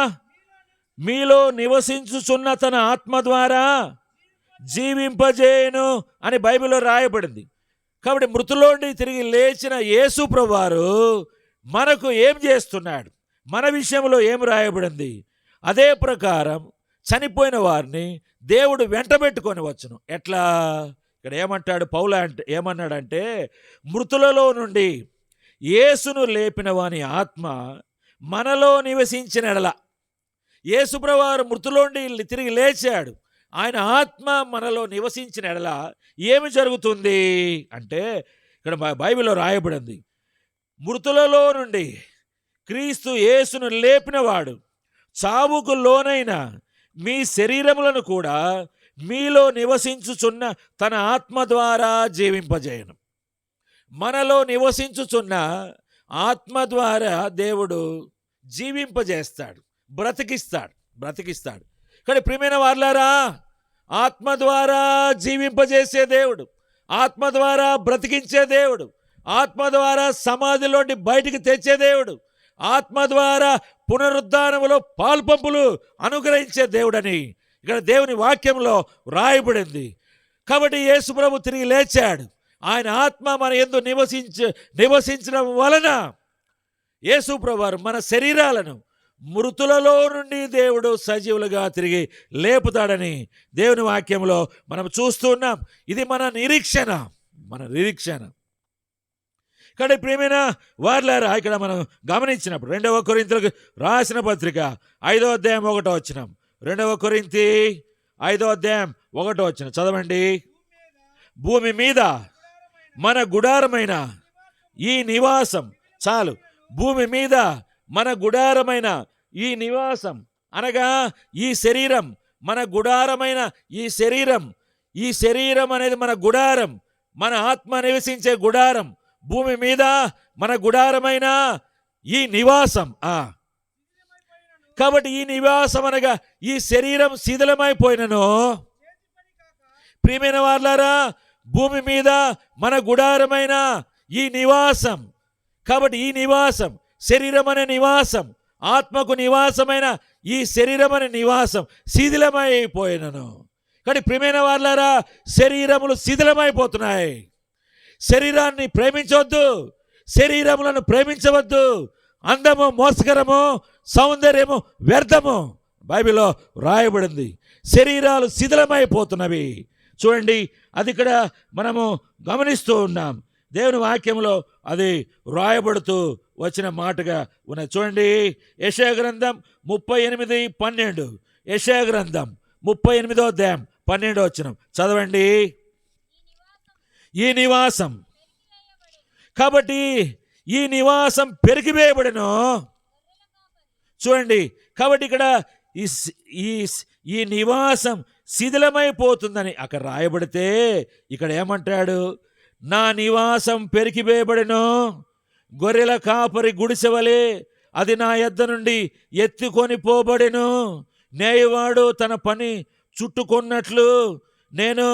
Speaker 2: మీలో నివసించుచున్న తన ఆత్మ ద్వారా జీవింపజేయను అని బైబిల్లో రాయబడింది. కాబట్టి మృతులోండి తిరిగి లేచిన యేసు ప్రభువారు మనకు ఏం చేస్తున్నాడు? మన విషయంలో ఏం రాయబడింది? అదే ప్రకారం చనిపోయిన వారిని దేవుడు వెంటబెట్టుకొని వచ్చును. ఎట్లా? ఇక్కడ ఏమంటాడు పౌలు ఏమన్నాడంటే, మృతులలో నుండి యేసును లేపిన వాని ఆత్మ మనలో నివసించిన ఎడల, యేసుప్రభువారు మృతులోండి తిరిగి లేచాడు, ఆయన ఆత్మ మనలో నివసించిన ఎడల ఏమి జరుగుతుంది అంటే, ఇక్కడ బైబిల్లో రాయబడింది, మృతులలో నుండి క్రీస్తు యేసును లేపినవాడు చావుకు లోనైన మీ శరీరములను కూడా మీలో నివసించుచున్న తన ఆత్మ ద్వారా జీవింపజేయను. మనలో నివసించుచున్న ఆత్మ ద్వారా దేవుడు జీవింపజేస్తాడు, బ్రతికిస్తాడు. కానీ ప్రియమైన వారలారా, ఆత్మ ద్వారా జీవింపజేసే దేవుడు, ఆత్మ ద్వారా బ్రతికించే దేవుడు, ఆత్మ ద్వారా సమాధిలోండి బయటికి తెచ్చే దేవుడు, ఆత్మ ద్వారా పునరుద్ధానములో పాల్పంపులు అనుగ్రహించే దేవుడని ఇక్కడ దేవుని వాక్యంలో రాయబడింది. కాబట్టి యేసు ప్రభు తిరిగి లేచాడు. ఆయన ఆత్మ మన యందు నివసించడం వలన యేసు ప్రభువారు మన శరీరాలను మృతులలో నుండి దేవుడు సజీవులుగా తిరిగి లేపుతాడని దేవుని వాక్యంలో మనం చూస్తున్నాం. ఇది మన నిరీక్షణ. కానీ ప్రియమైన వారలారా, ఇక్కడ మనం గమనించినప్పుడు 2వ కొరింథీయులకు రాసిన పత్రిక 5వ అధ్యాయం 1వ వచనం, 2వ కొరింథీ 5వ అధ్యాయం 1వ వచనం చదవండి. భూమి మీద మన గుడారమైన ఈ నివాసం, చాలు, భూమి మీద మన గుడారమైన ఈ నివాసం అనగా ఈ శరీరం, మన గుడారమైన ఈ శరీరం అనేది మన గుడారం, మన ఆత్మ నివసించే గుడారం. భూమి మీద మన గుడారమైన ఈ నివాసం. కాబట్టి ఈ నివాసం అనగా ఈ శరీరం శిథిలమైపోయినను, ప్రియమైన వారలారా, భూమి మీద మన గుడారమైన ఈ నివాసం, కాబట్టి ఈ నివాసం, శరీరం అనే నివాసం, ఆత్మకు నివాసమైన ఈ శరీరం అనే నివాసం శిథిలమైపోయినను. కానీ ప్రియమైన వారలారా, శరీరములు శిథిలమైపోతున్నాయి. శరీరాన్ని ప్రేమించవద్దు, శరీరములను ప్రేమించవద్దు. అందము మోసకరము, సౌందర్యము వ్యర్థము. బైబిల్లో రాయబడింది. శరీరాలు శిథిలమైపోతున్నవి. చూడండి, అది ఇక్కడ మనము గమనిస్తూ ఉన్నాం. దేవుని వాక్యంలో అది రాయబడుతూ వచ్చిన మాటగా ఉన్నది. చూడండి, యెషయా గ్రంథం 38:12, యెషయా గ్రంథం 38వ అధ్యాయం 12వ వచనం చదవండి. ఈ నివాసం, కాబట్టి ఈ నివాసం పెరిగివేయబడెను. చూడండి, కాబట్టి ఇక్కడ ఈ నివాసం శిథిలమైపోతుందని అక్కడ రాయబడితే, ఇక్కడ ఏమంటాడు? నా నివాసం పెరికివేయబడెను, గొర్రెల కాపరి గుడిసెవలే అది నా యొద్ద నుండి ఎత్తుకొని పోబడెను. నేయవాడు తన పని చుట్టుకున్నట్లు నేను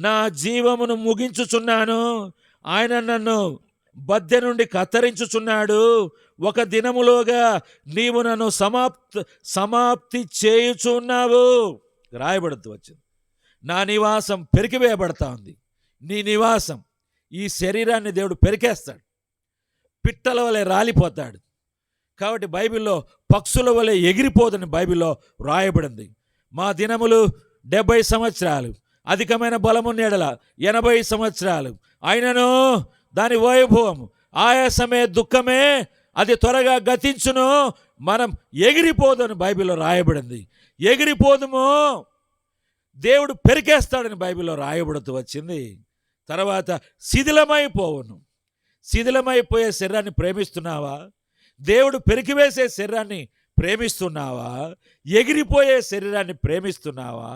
Speaker 2: నా జీవమును ముగించుచున్నాను. ఆయన నన్ను బద్దె నుండి కత్తిరించుచున్నాడు. ఒక దినములోగా నీవు నన్ను సమాప్తి చేయుచున్నావు. రాయబడుతూ వచ్చింది. నా నివాసం పెరికివేయబడతా ఉంది. నీ నివాసం, ఈ శరీరాన్ని దేవుడు పెరికేస్తాడు, పిట్టల వలె రాలిపోతాడు. కాబట్టి బైబిల్లో పక్షుల వలె ఎగిరిపోదని బైబిల్లో రాయబడింది. మా దినములు 70 సంవత్సరాలు, అధికమైన బలమున్న ఎడల 80 సంవత్సరాలు. అయినను దాని వైభవం, ఆయాసమే, దుఃఖమే, అది త్వరగా గతించును. మనం ఎగిరిపోదని బైబిల్లో రాయబడింది. ఎగిరిపోదుము, దేవుడు పెరికేస్తాడని బైబిల్లో రాయబడుతూ వచ్చింది. తర్వాత శిథిలమైపోవును. శిథిలమైపోయే శరీరాన్ని ప్రేమిస్తున్నావా? దేవుడు పెరికివేసే శరీరాన్ని ప్రేమిస్తున్నావా? ఎగిరిపోయే శరీరాన్ని ప్రేమిస్తున్నావా?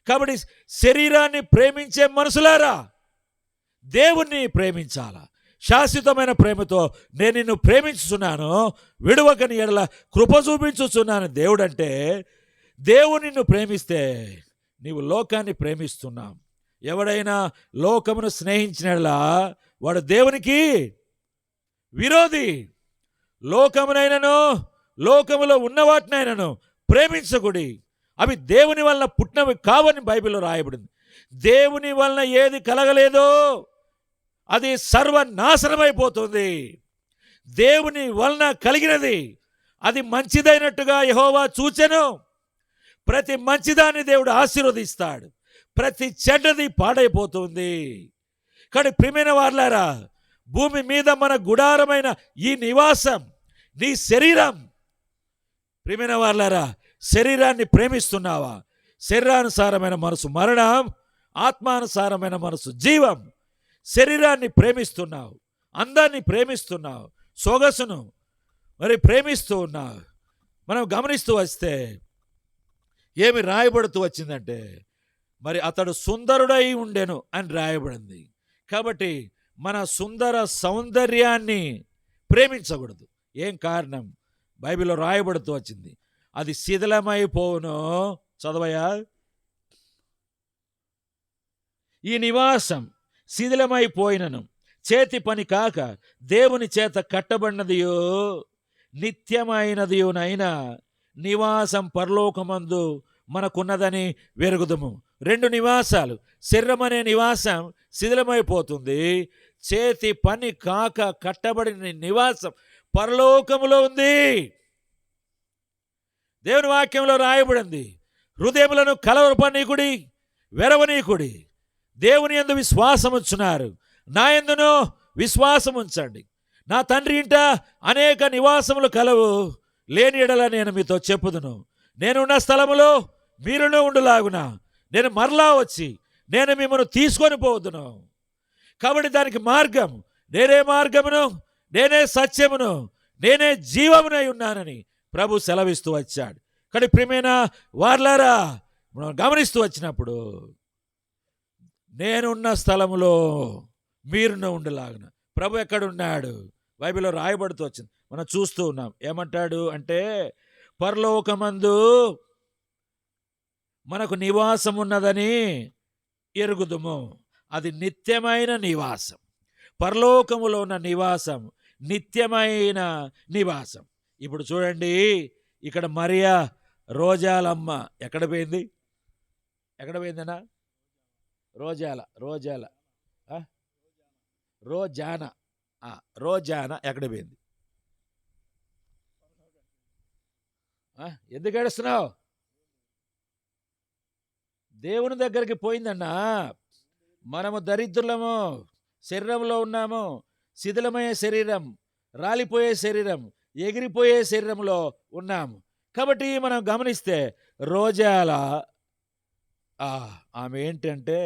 Speaker 2: కాబట్టి శరీరాన్ని ప్రేమించే మనుషులారా, దేవుణ్ణి ప్రేమించాలా. శాశ్వతమైన ప్రేమతో నేను నిన్ను ప్రేమించుచున్నాను, విడువకని ఎడల కృప చూపించుచున్నాను దేవుడు అంటే, దేవుడు నిన్ను ప్రేమిస్తే నీవు లోకాన్ని ప్రేమిస్తున్నావు. ఎవడైనా లోకమును స్నేహించినలా వాడు దేవునికి విరోధి. లోకమునైనను లోకములో ఉన్న వాటినైనను ప్రేమించకుడి, అవి దేవుని వలన పుట్టినవి కావని బైబిల్లో రాయబడింది. దేవుని వలన ఏది కలగలేదో అది సర్వనాశనమైపోతుంది. దేవుని వలన కలిగినది అది మంచిదైనట్టుగా యెహోవా చూచెను. ప్రతి మంచిదాన్ని దేవుడు ఆశీర్వదిస్తాడు, ప్రతి చెడ్డది పాడైపోతుంది. కానీ ప్రియమైన వారలారా, భూమి మీద మన గుడారమైన ఈ నివాసం నీ శరీరం. ప్రియమైన వారలారా, శరీరాన్ని ప్రేమిస్తున్నావా? శరీరానుసారమైన మనసు మరణం, ఆత్మానుసారమైన మనసు జీవం. శరీరాన్ని ప్రేమిస్తున్నావు, అందాన్ని ప్రేమిస్తున్నావు, సొగసును మరి ప్రేమిస్తూ ఉన్నావు. మనం గమనిస్తూ వస్తే ఏమి రాయబడుతూ వచ్చిందంటే, మరి అతడు సుందరుడై ఉండెను అని రాయబడింది. కాబట్టి మన సుందర సౌందర్యాన్ని ప్రేమించకూడదు. ఏం కారణం? బైబిల్లో రాయబడుతూ వచ్చింది, అది శిథిలమైపోవును. చదవయా. ఈ నివాసం శిథిలమైపోయినను చేతి పని కాక దేవుని చేత కట్టబడినదియో నిత్యమైనదియునైనా నివాసం పరలోకమందు మనకున్నదని వెరుగుదుము. రెండు నివాసాలు. శరీరం అనే నివాసం శిథిలమైపోతుంది. చేతి పని కాక కట్టబడిన నివాసం పరలోకములో ఉంది. దేవుని వాక్యంలో రాయబడింది, హృదయములను కలవరపనీకుడి, వెరవనీకుడి. దేవుని యందు విశ్వాసం ఉంచున్నారు, నా యందును విశ్వాసం ఉంచండి. నా తండ్రి ఇంట అనేక నివాసములు కలవు, లేని ఎడల నేను మీతో చెప్పుదును. నేనున్న స్థలములో మీరును ఉండులాగున నేను మరలా వచ్చి నేను మిమ్మల్ని తీసుకొని పోదును. కాబట్టి దానికి మార్గం, నేనే మార్గమును, నేనే సత్యమును, నేనే జీవమునై ఉన్నానని ప్రభు సెలవిస్తూ వచ్చాడు. కానీ ప్రియమైన వార్లారా, మనం గమనిస్తూ వచ్చినప్పుడు నేనున్న స్థలములో మీరును ఉండలాగున ప్రభు ఎక్కడున్నాడు? బైబిల్లో రాయబడుతూ వచ్చింది, మనం చూస్తూ ఉన్నాం. ఏమంటాడు అంటే, పరలోకమందు మనకు నివాసం ఉన్నదని ఎరుగుదుము. అది నిత్యమైన నివాసం. పరలోకములో ఉన్న నివాసం నిత్యమైన నివాసం. ఇప్పుడు చూడండి, ఇక్కడ మరియా రోజాలమ్మ ఎక్కడ పోయింది? ఎక్కడ పోయిందన్నా? రోజానా ఎక్కడ పోయింది? ఎందుకు ఏడుస్తున్నావు? దేవుని దగ్గరికి పోయిందన్నా. మనము దరిద్రులము, శరీరంలో ఉన్నాము, శిథిలమయ్యే శరీరం, రాలిపోయే శరీరం, ఎగిరిపోయే శరీరంలో ఉన్నాము. కాబట్టి మనం గమనిస్తే రోజాల ఆమె ఏంటంటే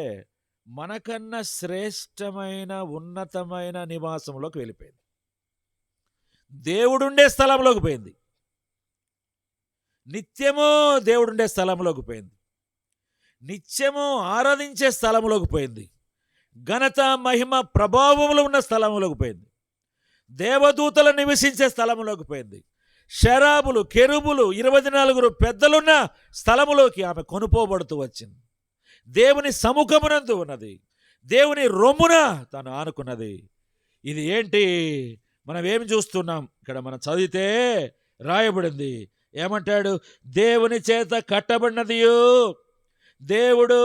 Speaker 2: మనకన్నా శ్రేష్టమైన ఉన్నతమైన నివాసంలోకి వెళ్ళిపోయింది. దేవుడుండే స్థలంలోకి పోయింది. నిత్యము దేవుడుండే స్థలంలోకి పోయింది. నిత్యము ఆరాధించే స్థలంలోకి పోయింది. ఘనత, మహిమ, ప్రభావములు ఉన్న స్థలంలోకి పోయింది. దేవదూతలు నివసించే స్థలంలోకి పోయింది. శరాబులు, కెరూబులు, 24 పెద్దలున్న స్థలములోకి ఆమె కొనుపోబడుతూ వచ్చింది. దేవుని సముఖమునందు ఉన్నది, దేవుని రొమ్మున తను ఆనుకున్నది. ఇది ఏంటి? మనం ఏమి చూస్తున్నాం? ఇక్కడ మనం చదివితే రాయబడింది, ఏమంటాడు? దేవుని చేత కట్టబడినదియు. దేవుడు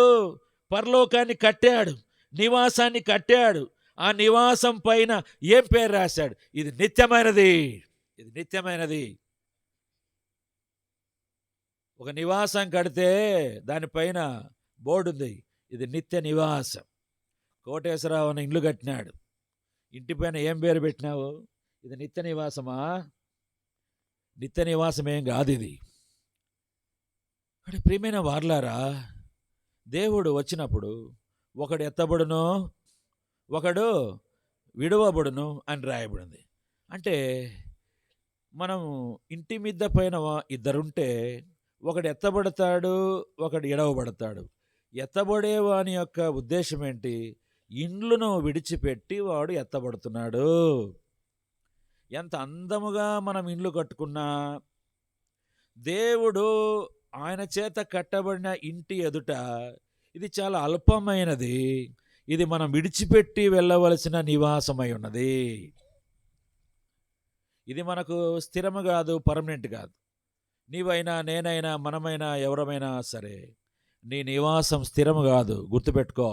Speaker 2: పరలోకాన్ని కట్టాడు, నివాసాన్ని కట్టాడు. ఆ నివాసం పైన ఏం పేరు రాశాడు? ఇది నిత్యమైనది, ఇది నిత్యమైనది. ఒక నివాసం కడితే దానిపైన బోర్డు ఉంది, ఇది నిత్య నివాసం. కోటేశ్వరరావు అని ఇల్లు కట్టినాడు, ఇంటిపైన ఏం పేరు పెట్టినావు? ఇది నిత్య నివాసమా? నిత్య నివాసం ఏం కాదు ఇది. అంటే ప్రియమైన వార్లారా, దేవుడు వచ్చినప్పుడు ఒకడు ఎత్తబడును, ఒకడు విడువబడును అని రాయబడింది. అంటే మనం ఇంటి మిద్ద పైన ఇద్దరుంటే ఒకడు ఎత్తబడతాడు, ఒకడు ఎడవబడతాడు. ఎత్తబడేవాని యొక్క ఉద్దేశం ఏంటి? ఇండ్లను విడిచిపెట్టి వాడు ఎత్తబడుతున్నాడు. ఎంత అందముగా మనం ఇండ్లు కట్టుకున్నా, దేవుడు ఆయన చేత కట్టబడిన ఇంటి ఎదుట ఇది చాలా అల్పమైనది, ఇది మనం విడిచిపెట్టి వెళ్ళవలసిన నివాసమై ఉన్నది. ఇది మనకు స్థిరము కాదు, పర్మనెంట్ కాదు. నీవైనా, నేనైనా, మనమైనా, ఎవరమైనా సరే, నీ నివాసం స్థిరము కాదు. గుర్తుపెట్టుకో.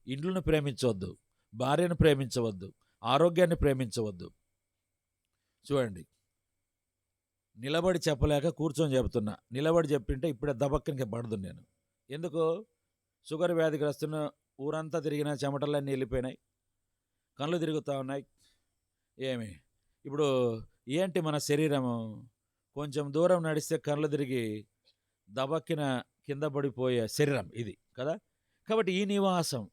Speaker 2: ఇండ్లను ప్రేమించవద్దు, భార్యను ప్రేమించవద్దు, ఆరోగ్యాన్ని ప్రేమించవద్దు. చూడండి, నిలబడి చెప్పలేక కూర్చొని చెప్తున్నా. నిలబడి చెప్పింటే ఇప్పుడే దబక్కనికి పడదు నేను. ఎందుకు? షుగర్ వ్యాధిగ్రస్తున్న ఊరంతా తిరిగిన చెమటలన్నీ వెళ్ళిపోయినాయి, కళ్ళు తిరుగుతూ ఉన్నాయి. ఏమి ఇప్పుడు ఏంటి మన శరీరము? కొంచెం దూరం నడిస్తే కళ్ళు తిరిగి దబక్కిన కింద పడిపోయే శరీరం ఇది కదా. కాబట్టి ఈ నివాసం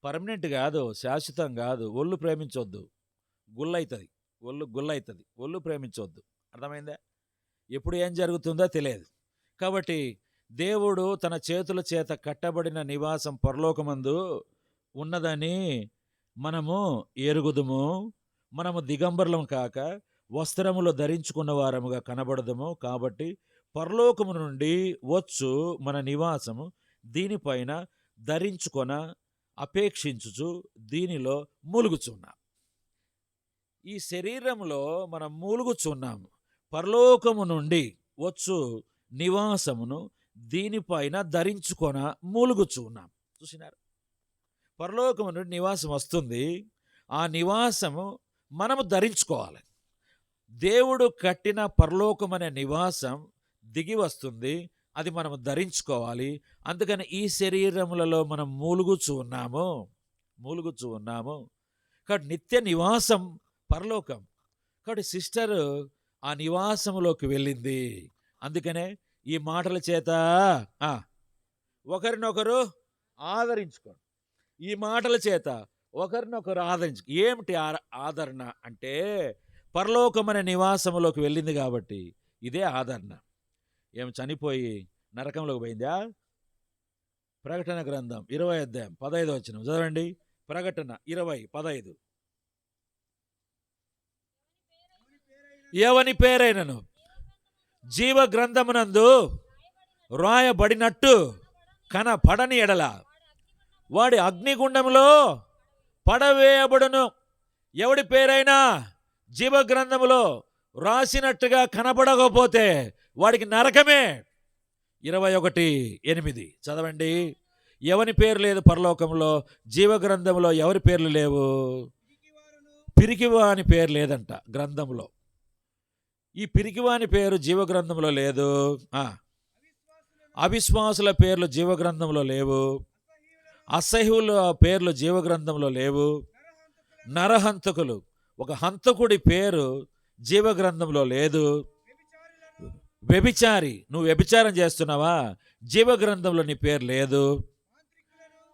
Speaker 2: పర్మనెంట్ కాదు, శాశ్వతం కాదు. ఒళ్ళు ప్రేమించొద్దు, గుల్లవుతుంది. ఒళ్ళు గుల్లవుతుంది, ఒళ్ళు ప్రేమించొద్దు. అర్థమైందా? ఎప్పుడు ఏం జరుగుతుందో తెలియదు. కాబట్టి దేవుడు తన చేతుల చేత కట్టబడిన నివాసం పరలోకమందు ఉన్నదని మనము ఎరుగుదుము. మనము దిగంబరులం కాక వస్త్రములు ధరించుకున్న వారముగా కనబడదుము. కాబట్టి పరలోకము నుండి వచ్చు మన నివాసము దీనిపైన ధరించుకొన అపేక్షించుచు దీనిలో మూలుగుచున్నాం. ఈ శరీరంలో మనం మూలుగుచున్నాము. పరలోకము నుండి వచ్చు నివాసమును దీనిపైన ధరించుకొన మూలుగుచున్నాం. చూసినారు? పరలోకము నుండి నివాసం వస్తుంది. ఆ నివాసము మనము ధరించుకోవాలి. దేవుడు కట్టిన పరలోకమనే నివాసం దిగి వస్తుంది, అది మనము ధరించుకోవాలి. అందుకని ఈ శరీరములలో మనం మూలుగుచూ ఉన్నాము. కాబట్టి నిత్య నివాసం పరలోకం. కాబట్టి సిస్టరు ఆ నివాసములోకి వెళ్ళింది. అందుకనే ఈ మాటల చేత ఒకరినొకరు ఆదరించుకోండి. ఈ మాటల చేత ఒకరినొకరు ఆదరించు. ఏమిటి ఆదరణ అంటే పరలోకమనే నివాసములోకి వెళ్ళింది కాబట్టి ఇదే ఆదరణ. ఏమి చనిపోయి నరకంలోకి పోయిందా? ప్రకటన గ్రంథం 20 అధ్యాయం 15 వచనం చదవండి. ప్రకటన 20:15. ఎవని పేరైనను జీవ గ్రంథమునందు రాయబడినట్టు కనపడని ఎడల వాడి అగ్నిగుండంలో పడవేయబడును. ఎవడి పేరైనా జీవ గ్రంథములో రాసినట్టుగా కనపడకపోతే వాడికి నరకమే. 21:8 చదవండి. ఎవని పేరు లేదు పరలోకంలో, జీవగ్రంథంలో ఎవరి పేర్లు లేవు? పిరికివాని పేరు లేదంట గ్రంథంలో. ఈ పిరికివాని పేరు జీవగ్రంథంలో లేదు. అవిశ్వాసుల పేర్లు జీవగ్రంథంలో లేవు. అసహ్యుల పేర్లు జీవగ్రంథంలో లేవు. నరహంతకులు, ఒక హంతకుడి పేరు జీవగ్రంథంలో లేదు. వ్యభిచారి, నువ్వు వ్యభిచారం చేస్తున్నావా? జీవగ్రంథంలో నీ పేరు లేదు.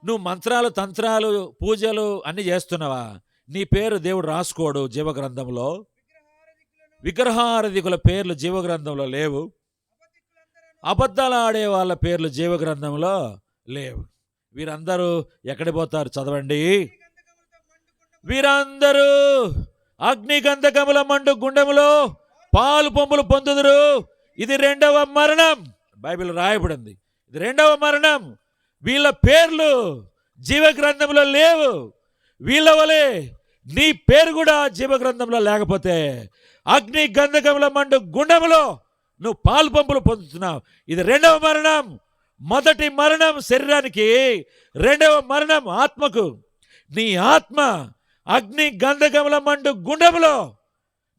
Speaker 2: నువ్వు మంత్రాలు, తంత్రాలు, పూజలు అన్నీ చేస్తున్నావా? నీ పేరు దేవుడు రాసుకోడు జీవగ్రంథంలో. విగ్రహారాధికుల పేర్లు జీవగ్రంథంలో లేవు. అబద్ధాలు ఆడే వాళ్ళ పేర్లు జీవగ్రంథంలో లేవు. వీరందరూ ఎక్కడికి పోతారు? చదవండి. వీరందరూ అగ్నిగంధకముల మండు గుండములో పాలు పొంపులు పొందుదురు. ఇది 2వ మరణం. బైబిల్ రాయబడింది, ఇది 2వ మరణం. వీళ్ళ పేర్లు జీవగ్రంథంలో లేవు. వీళ్ళ వలె నీ పేరు కూడా జీవగ్రంథంలో లేకపోతే అగ్ని గంధకముల మండు గుండములో నువ్వు పాలు పంపులు పొందుతున్నావు. ఇది 2వ మరణం. మొదటి మరణం శరీరానికి, 2వ మరణం ఆత్మకు. నీ ఆత్మ అగ్ని గంధకముల మండు గుండములో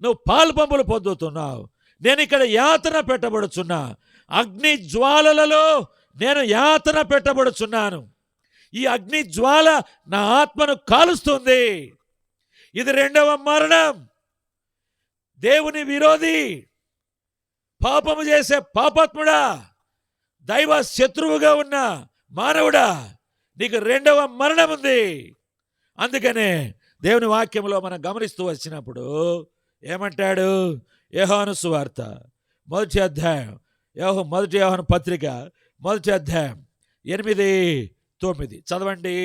Speaker 2: నువ్వు పాలు పంపులు పొందుతున్నావు. నేను ఇక్కడ యాతన పెట్టబడుచున్నా. అగ్ని జ్వాలలలో నేను యాతన పెట్టబడుచున్నాను. ఈ అగ్ని జ్వాల నా ఆత్మను కాలుస్తుంది. ఇది 2వ మరణం. దేవుని విరోధి, పాపము చేసే పాపాత్ముడా, దైవ శత్రువుగా ఉన్న మానవుడా, నీకు 2వ మరణం ఉంది. అందుకనే దేవుని వాక్యంలో మనం గమనిస్తూ వచ్చినప్పుడు ఏమంటాడు? యోహాను సువార్త 1వ అధ్యాయం, మొదటి యోహాను పత్రిక 1వ అధ్యాయం 8-9 చదవండి.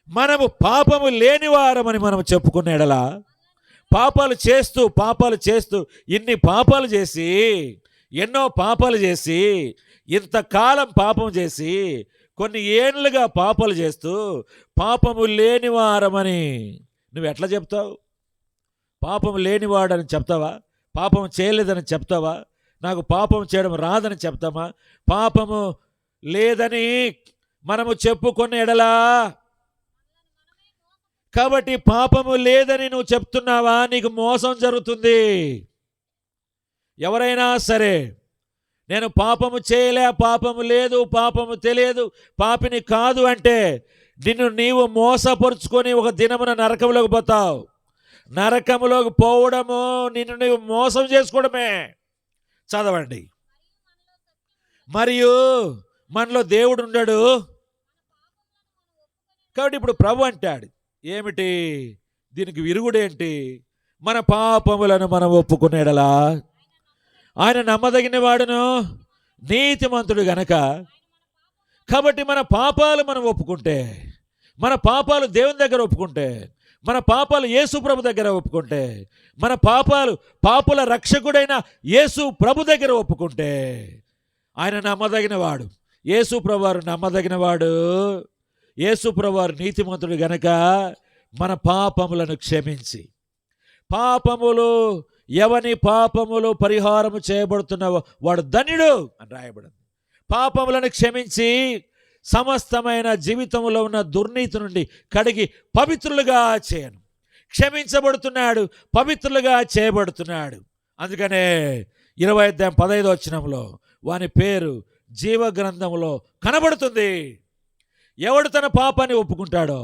Speaker 2: మనము పాపము లేని వారమని మనం చెప్పుకున్న ఎడల, పాపాలు చేస్తూ ఇన్ని పాపాలు చేసి, ఎన్నో పాపాలు చేసి, ఇంతకాలం పాపం చేసి, కొన్ని ఏళ్ళుగా పాపాలు చేస్తూ పాపము లేని వారమని నువ్వు ఎట్లా చెప్తావు? పాపం లేనివాడని చెప్తావా? పాపం చేయలేదని చెప్తావా? నాకు పాపం చేయడం రాదని చెప్తామా? పాపము లేదని మనము చెప్పుకున్న ఎడలా, కాబట్టి పాపము లేదని నువ్వు చెప్తున్నావా? నీకు మోసం జరుగుతుంది. ఎవరైనా సరే నేను పాపము చేయలే, పాపము లేదు, పాపము తెలియదు, పాపిని కాదు అంటే నిన్ను నీవు మోసపరుచుకొని ఒక దినమున నరకంలోకి పోతావు. నరకంలోకి పోవడము నిన్ను నీవు మోసం చేసుకోవడమే. చదవండి. మరియు మనలో దేవుడు ఉండడు కాబట్టి ఇప్పుడు ప్రభు అంటాడు ఏమిటి దీనికి విరుగుడేంటి? మన పాపములను మనం ఒప్పుకునేడలా ఆయన నమ్మదగిన వాడును నీతిమంతుడు గనక. కాబట్టి మన పాపాలు మనం ఒప్పుకుంటే, మన పాపాలు దేవుని దగ్గర ఒప్పుకుంటే, మన పాపాలు యేసు ప్రభు దగ్గర ఒప్పుకుంటే, మన పాపాలు పాపుల రక్షకుడైన యేసు ప్రభు దగ్గర ఒప్పుకుంటే ఆయన నమ్మదగిన వాడు. యేసు ప్రభు వారు నమ్మదగిన వాడు, యేసు ప్రభు వారు నీతిమంతుడు గనక మన పాపములను క్షమించి, పాపములు ఎవని పాపములు పరిహారము చేయబడుతున్నావో వాడు ధన్యుడు అని రాయబడింది. పాపములను క్షమించి సమస్తమైన జీవితంలో ఉన్న దుర్నీతి నుండి కడిగి పవిత్రులుగా చేయను. క్షమించబడుతున్నాడు, పవిత్రులుగా చేయబడుతున్నాడు. అందుకనే 20:15 వాని పేరు జీవ గ్రంథంలో కనబడుతుంది. ఎవడు తన పాపాన్ని ఒప్పుకుంటాడో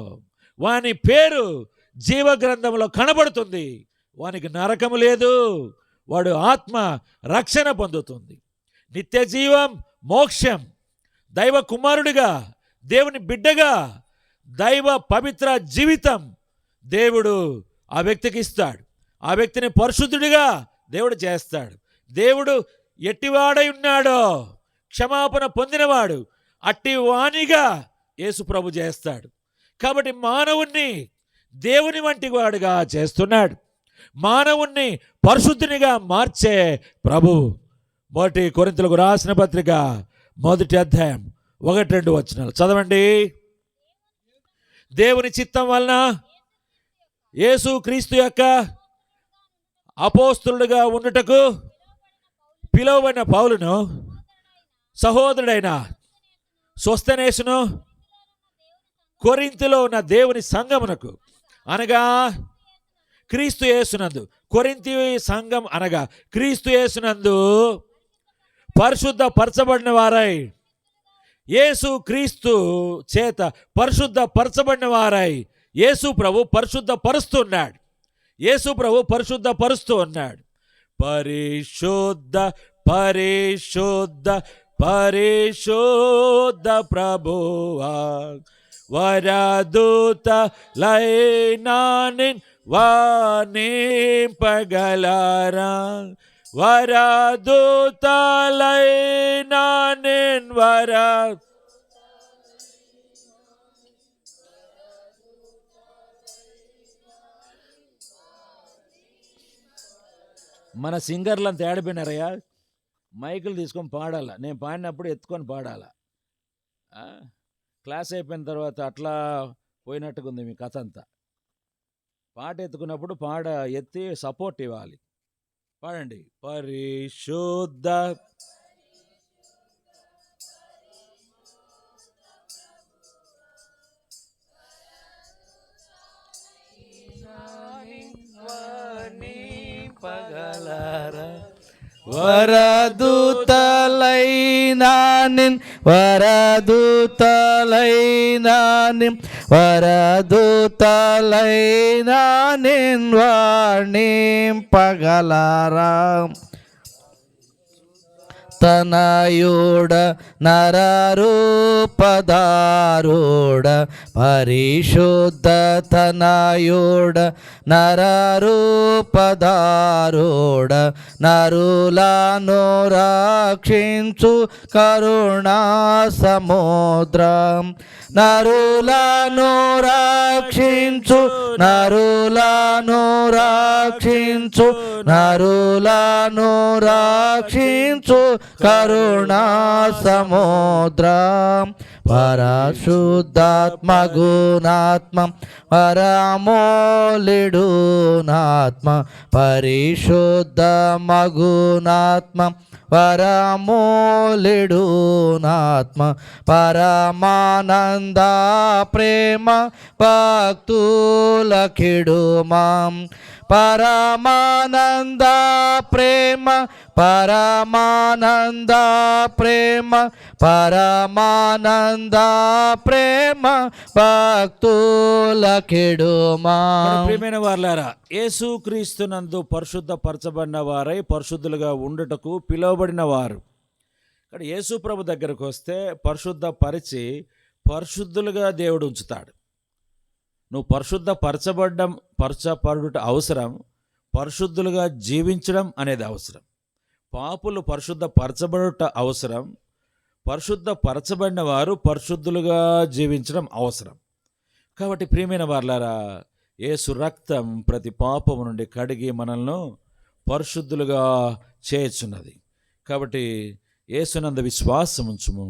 Speaker 2: వాని పేరు జీవ గ్రంథంలో కనబడుతుంది. వానికి నరకము లేదు, వాడు ఆత్మ రక్షణ పొందుతుంది. నిత్య జీవం, మోక్షం, దైవ కుమారుడిగా, దేవుని బిడ్డగా, దైవ పవిత్ర జీవితం దేవుడు ఆ వ్యక్తికి ఇస్తాడు. ఆ వ్యక్తిని పరిశుద్ధుడిగా దేవుడు చేస్తాడు. దేవుడు ఎట్టివాడై ఉన్నాడో క్షమాపణ పొందినవాడు అట్టి వానిగా యేసు ప్రభు చేస్తాడు. కాబట్టి మానవుణ్ణి దేవుని వంటి వాడుగా చేస్తున్నాడు. మానవుణ్ణి పరిశుద్ధునిగా మార్చే ప్రభు. 1 కొరింథీయులకు రాసిన పత్రిక 1:1-2 చదవండి. దేవుని చిత్తం వలన యేసు క్రీస్తు యొక్క అపోస్తలుడుగా ఉండుటకు పిలువబడిన పౌలును, సహోదరుడైన సోస్తెనేసును, కొరింథీలో ఉన్న దేవుని సంఘమునకు అనగా క్రీస్తు యేసునందు, కొరింథీ సంఘం అనగా క్రీస్తు యేసునందు పరిశుద్ధ పరచబడిన వారై, యేసు క్రీస్తు చేత పరిశుద్ధ పరచబడిన వారై యేసు ప్రభు పరిశుద్ధ పరుస్తున్నాడు. యేసు ప్రభు పరిశుద్ధ పరుస్తూ ఉన్నాడు. పరిశుద్ధ పరిశుద్ధ పరిశుద్ధ ప్రభువా వరదూత లైనానిన్ వానింపగలరా, వరదూత లైనానిన్ వర. మన సింగర్లంతా ఏడిపోయినారయ్యా. మైకులు తీసుకొని పాడాల. నేను పాడినప్పుడు ఎత్తుకొని పాడాల. క్లాస్ అయిపోయిన తర్వాత అట్లా పోయినట్టుగా ఉంది మీ కథ అంతా. పాట ఎత్తుకున్నప్పుడు ఎత్తి సపోర్ట్ ఇవ్వాలి. పాడండి. పరిశుద్ధ పగలరా
Speaker 1: వరదూతలైనానిన్ వరదూతలైనానిన్ వరదూతలైనానిన్ వాణింపగలరా. తనయుడ నరరూపధారుడ పరిశుద్ధ తనయుడ నరరూపధారుడ నరులను రక్షించు కరుణా సముద్రం, నరులను రక్షించు, నరులను రక్షించు, నరులను రక్షించు కరుణా సముద్రం. పరిశుద్ధాత్మ గుణాత్మ పరమోలిడునాత్మ, పరిశుద్ధ మగునాత్మ పరమోలిడునాత్మ, పరమానంద ప్రేమ భక్తుల కిడుమాం, పరమానంద ప్రేమ పరమానంద ప్రేమ పరమానంద ప్రేమ భక్తులకెడుమా.
Speaker 2: ప్రియమైన వారలారా, యేసుక్రీస్తునందు పరిశుద్ధపరచబడిన వారై పరిశుద్ధులుగా ఉండుటకు పిలువబడిన వారు. ఇక్కడ యేసు ప్రభు దగ్గరకు వస్తే పరిశుద్ధపరిచి పరిశుద్ధులుగా దేవుడు ఉంచుతాడు. నువ్వు పరచబడుట అవసరం, పరిశుద్ధులుగా జీవించడం అనేది అవసరం. పాపులు పరిశుద్ధపరచబడుట అవసరం, పరిశుద్ధపరచబడిన వారు పరిశుద్ధులుగా జీవించడం అవసరం. కాబట్టి ప్రియమైన వారలారా, యేసు రక్తం ప్రతి పాపము నుండి కడిగి మనల్ని పరిశుద్ధులుగా చేయుచున్నది. కాబట్టి యేసునందు విశ్వాసం ఉంచుము,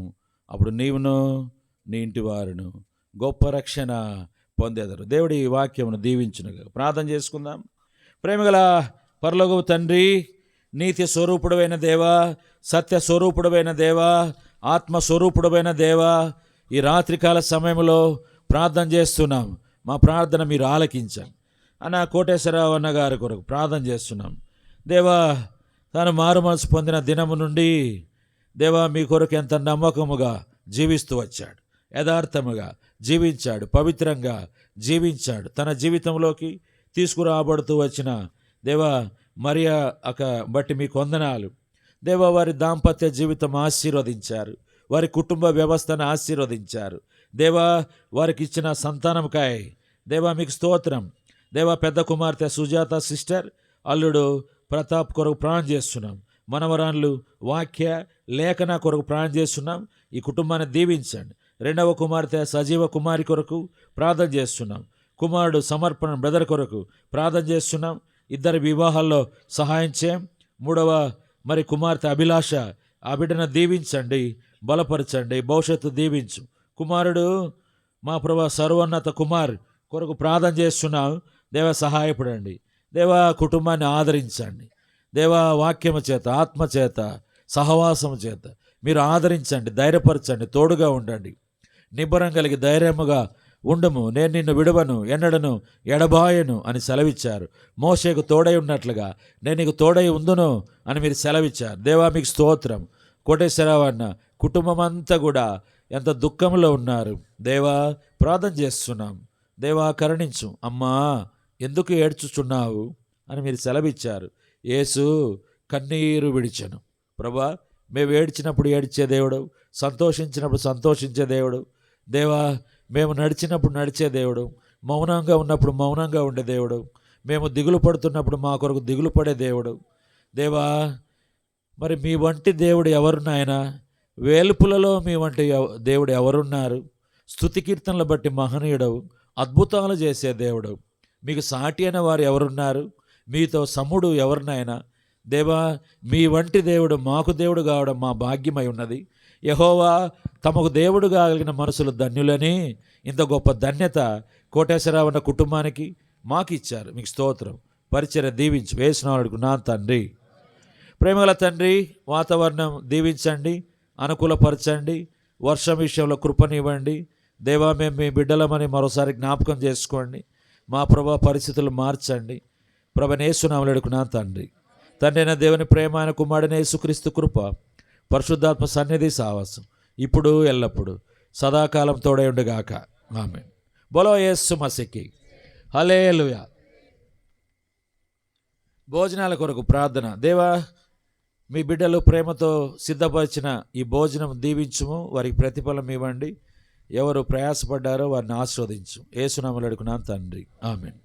Speaker 2: అప్పుడు నీవును నీ ఇంటి వారును గొప్ప రక్షణ పొందేదరు. దేవుడి ఈ వాక్యమును దీవించునుగా. ప్రార్థన చేసుకుందాం. ప్రేమగల పరలోకపు తండ్రి, నీతి స్వరూపుడమైన దేవా, సత్య స్వరూపుడమైన దేవా, ఆత్మస్వరూపుడమైన దేవా, ఈ రాత్రికాల సమయంలో ప్రార్థన చేస్తున్నాం. మా ప్రార్థన మీరు ఆలకించాం. అన్న కోటేశ్వరరావు అన్న గారి కొరకు ప్రార్థన చేస్తున్నాం. దేవా, తాను మారు మనసు పొందిన దినము నుండి దేవా మీ కొరకు ఎంత నమ్మకముగా జీవిస్తూ వచ్చాడు, యథార్థముగా జీవించాడు, పవిత్రంగా జీవించాడు. తన జీవితంలోకి తీసుకురాబడుతూ వచ్చిన దేవా మరియా బట్టి మీకు వందనాలు. దేవా, వారి దాంపత్య జీవితం ఆశీర్వదించారు, వారి కుటుంబ వ్యవస్థను ఆశీర్వదించారు. దేవా, వారికి ఇచ్చిన సంతానంకాయ దేవా మీకు స్తోత్రం. దేవా, పెద్ద కుమార్తె సుజాత సిస్టర్, అల్లుడు ప్రతాప్ కొరకు ప్రాణం చేస్తున్నాం. మనవరాన్లు వాక్య లేఖన కొరకు ప్రాణం చేస్తున్నాం. ఈ కుటుంబాన్ని దీవించండి. రెండవ కుమార్తె సజీవ కుమారి కొరకు ప్రార్థన చేస్తున్నాం. కుమారుడు సమర్పణ బ్రదర్ కొరకు ప్రార్థన చేస్తున్నాం. ఇద్దరి వివాహాల్లో సహాయం చేయం. మూడవ కుమార్తె అభిలాష, ఆ బిడ్డను దీవించండి, బలపరచండి, భవిష్యత్తు దీవించు. కుమారుడు మా ప్రభా సర్వోన్నత కుమార్ కొరకు ప్రార్థన చేస్తున్నాం. దేవ సహాయపడండి. దేవా, కుటుంబాన్ని ఆదరించండి. దేవా, వాక్యము చేత, ఆత్మ చేత, సహవాసము చేత మీరు ఆదరించండి, ధైర్యపరచండి, తోడుగా ఉండండి. నిబ్బరం కలిగి ధైర్యముగా ఉండము, నేను నిన్ను విడవను, ఎన్నడను ఎడబాయను అని సెలవిచ్చారు. మోషేకు తోడై ఉన్నట్లుగా నేను నీకు తోడై ఉందును అని మీరు సెలవిచ్చారు. దేవా మీకు స్తోత్రం. కోటేశ్వరరావు అన్న కుటుంబం అంతా కూడా ఎంత దుఃఖంలో ఉన్నారు. దేవా, ప్రార్థన చేస్తున్నాం. దేవా, కరుణించు. అమ్మా, ఎందుకు ఏడ్చుచున్నావు అని మీరు సెలవిచ్చారు. యేసు కన్నీరు విడిచెను. ప్రభా, మేము ఏడ్చినప్పుడు ఏడ్చే దేవుడు, సంతోషించినప్పుడు సంతోషించే దేవుడు. దేవా, మేము నడిచినప్పుడు నడిచే దేవుడు, మౌనంగా ఉన్నప్పుడు మౌనంగా ఉండే దేవుడు, మేము దిగులు పడుతున్నప్పుడు మా కొరకు దిగులు పడే దేవుడు. దేవా, మరి మీ వంటి దేవుడు ఎవరు నాయనా? వేల్పులలో మీ వంటి దేవుడు ఎవరున్నారు? స్తుతి కీర్తనలు బట్టి మహనీయుడవు, అద్భుతాలు చేసే దేవుడు. మీకు సాటి అయిన వారు ఎవరున్నారు? మీతో సముడు ఎవరినైనా? దేవా, మీ వంటి దేవుడు మాకు దేవుడు కావడం మా భాగ్యమై ఉన్నది. యెహోవా తమకు దేవుడు కాగలిగిన మనసులు ధన్యులని ఇంత గొప్ప ధన్యత కోటేశ్వరరావు అన్న కుటుంబానికి మాకు ఇచ్చారు. మీకు స్తోత్రం. పరిచర్య దీవించు వేసినాడుకు నా తండ్రి. ప్రేమగల తండ్రి, వాతావరణం దీవించండి, అనుకూలపరచండి, వర్షం విషయంలో కృపనివ్వండి. దేవా, మేము మీ బిడ్డలమని మరోసారి జ్ఞాపకం చేసుకోండి. మా ప్రభా పరిస్థితులు మార్చండి. ప్రభనేసునామములో అడుగుతున్నాను తండ్రి. తండ్రి అయిన దేవుని ప్రేమ, ఆయన కుమారుడైన యేసుక్రీస్తు కృప, పరిశుద్ధాత్మ సన్నిధి సావాసం ఇప్పుడు ఎల్లప్పుడు సదాకాలం తోడై ఉండుగాక. ఆమేన్. బోలో యేసు మసీకి. హల్లెలూయా. భోజనాల కొరకు ప్రార్థన. దేవా, మీ బిడ్డలు ప్రేమతో సిద్ధపరిచిన ఈ భోజనం దీవించుము, వారికి ప్రతిఫలం ఇవ్వండి. ఎవరు ప్రయాసపడ్డారో వారిని ఆశీర్వదించు. యేసునామములో అడుగుతున్నాను తండ్రి. ఆమేన్.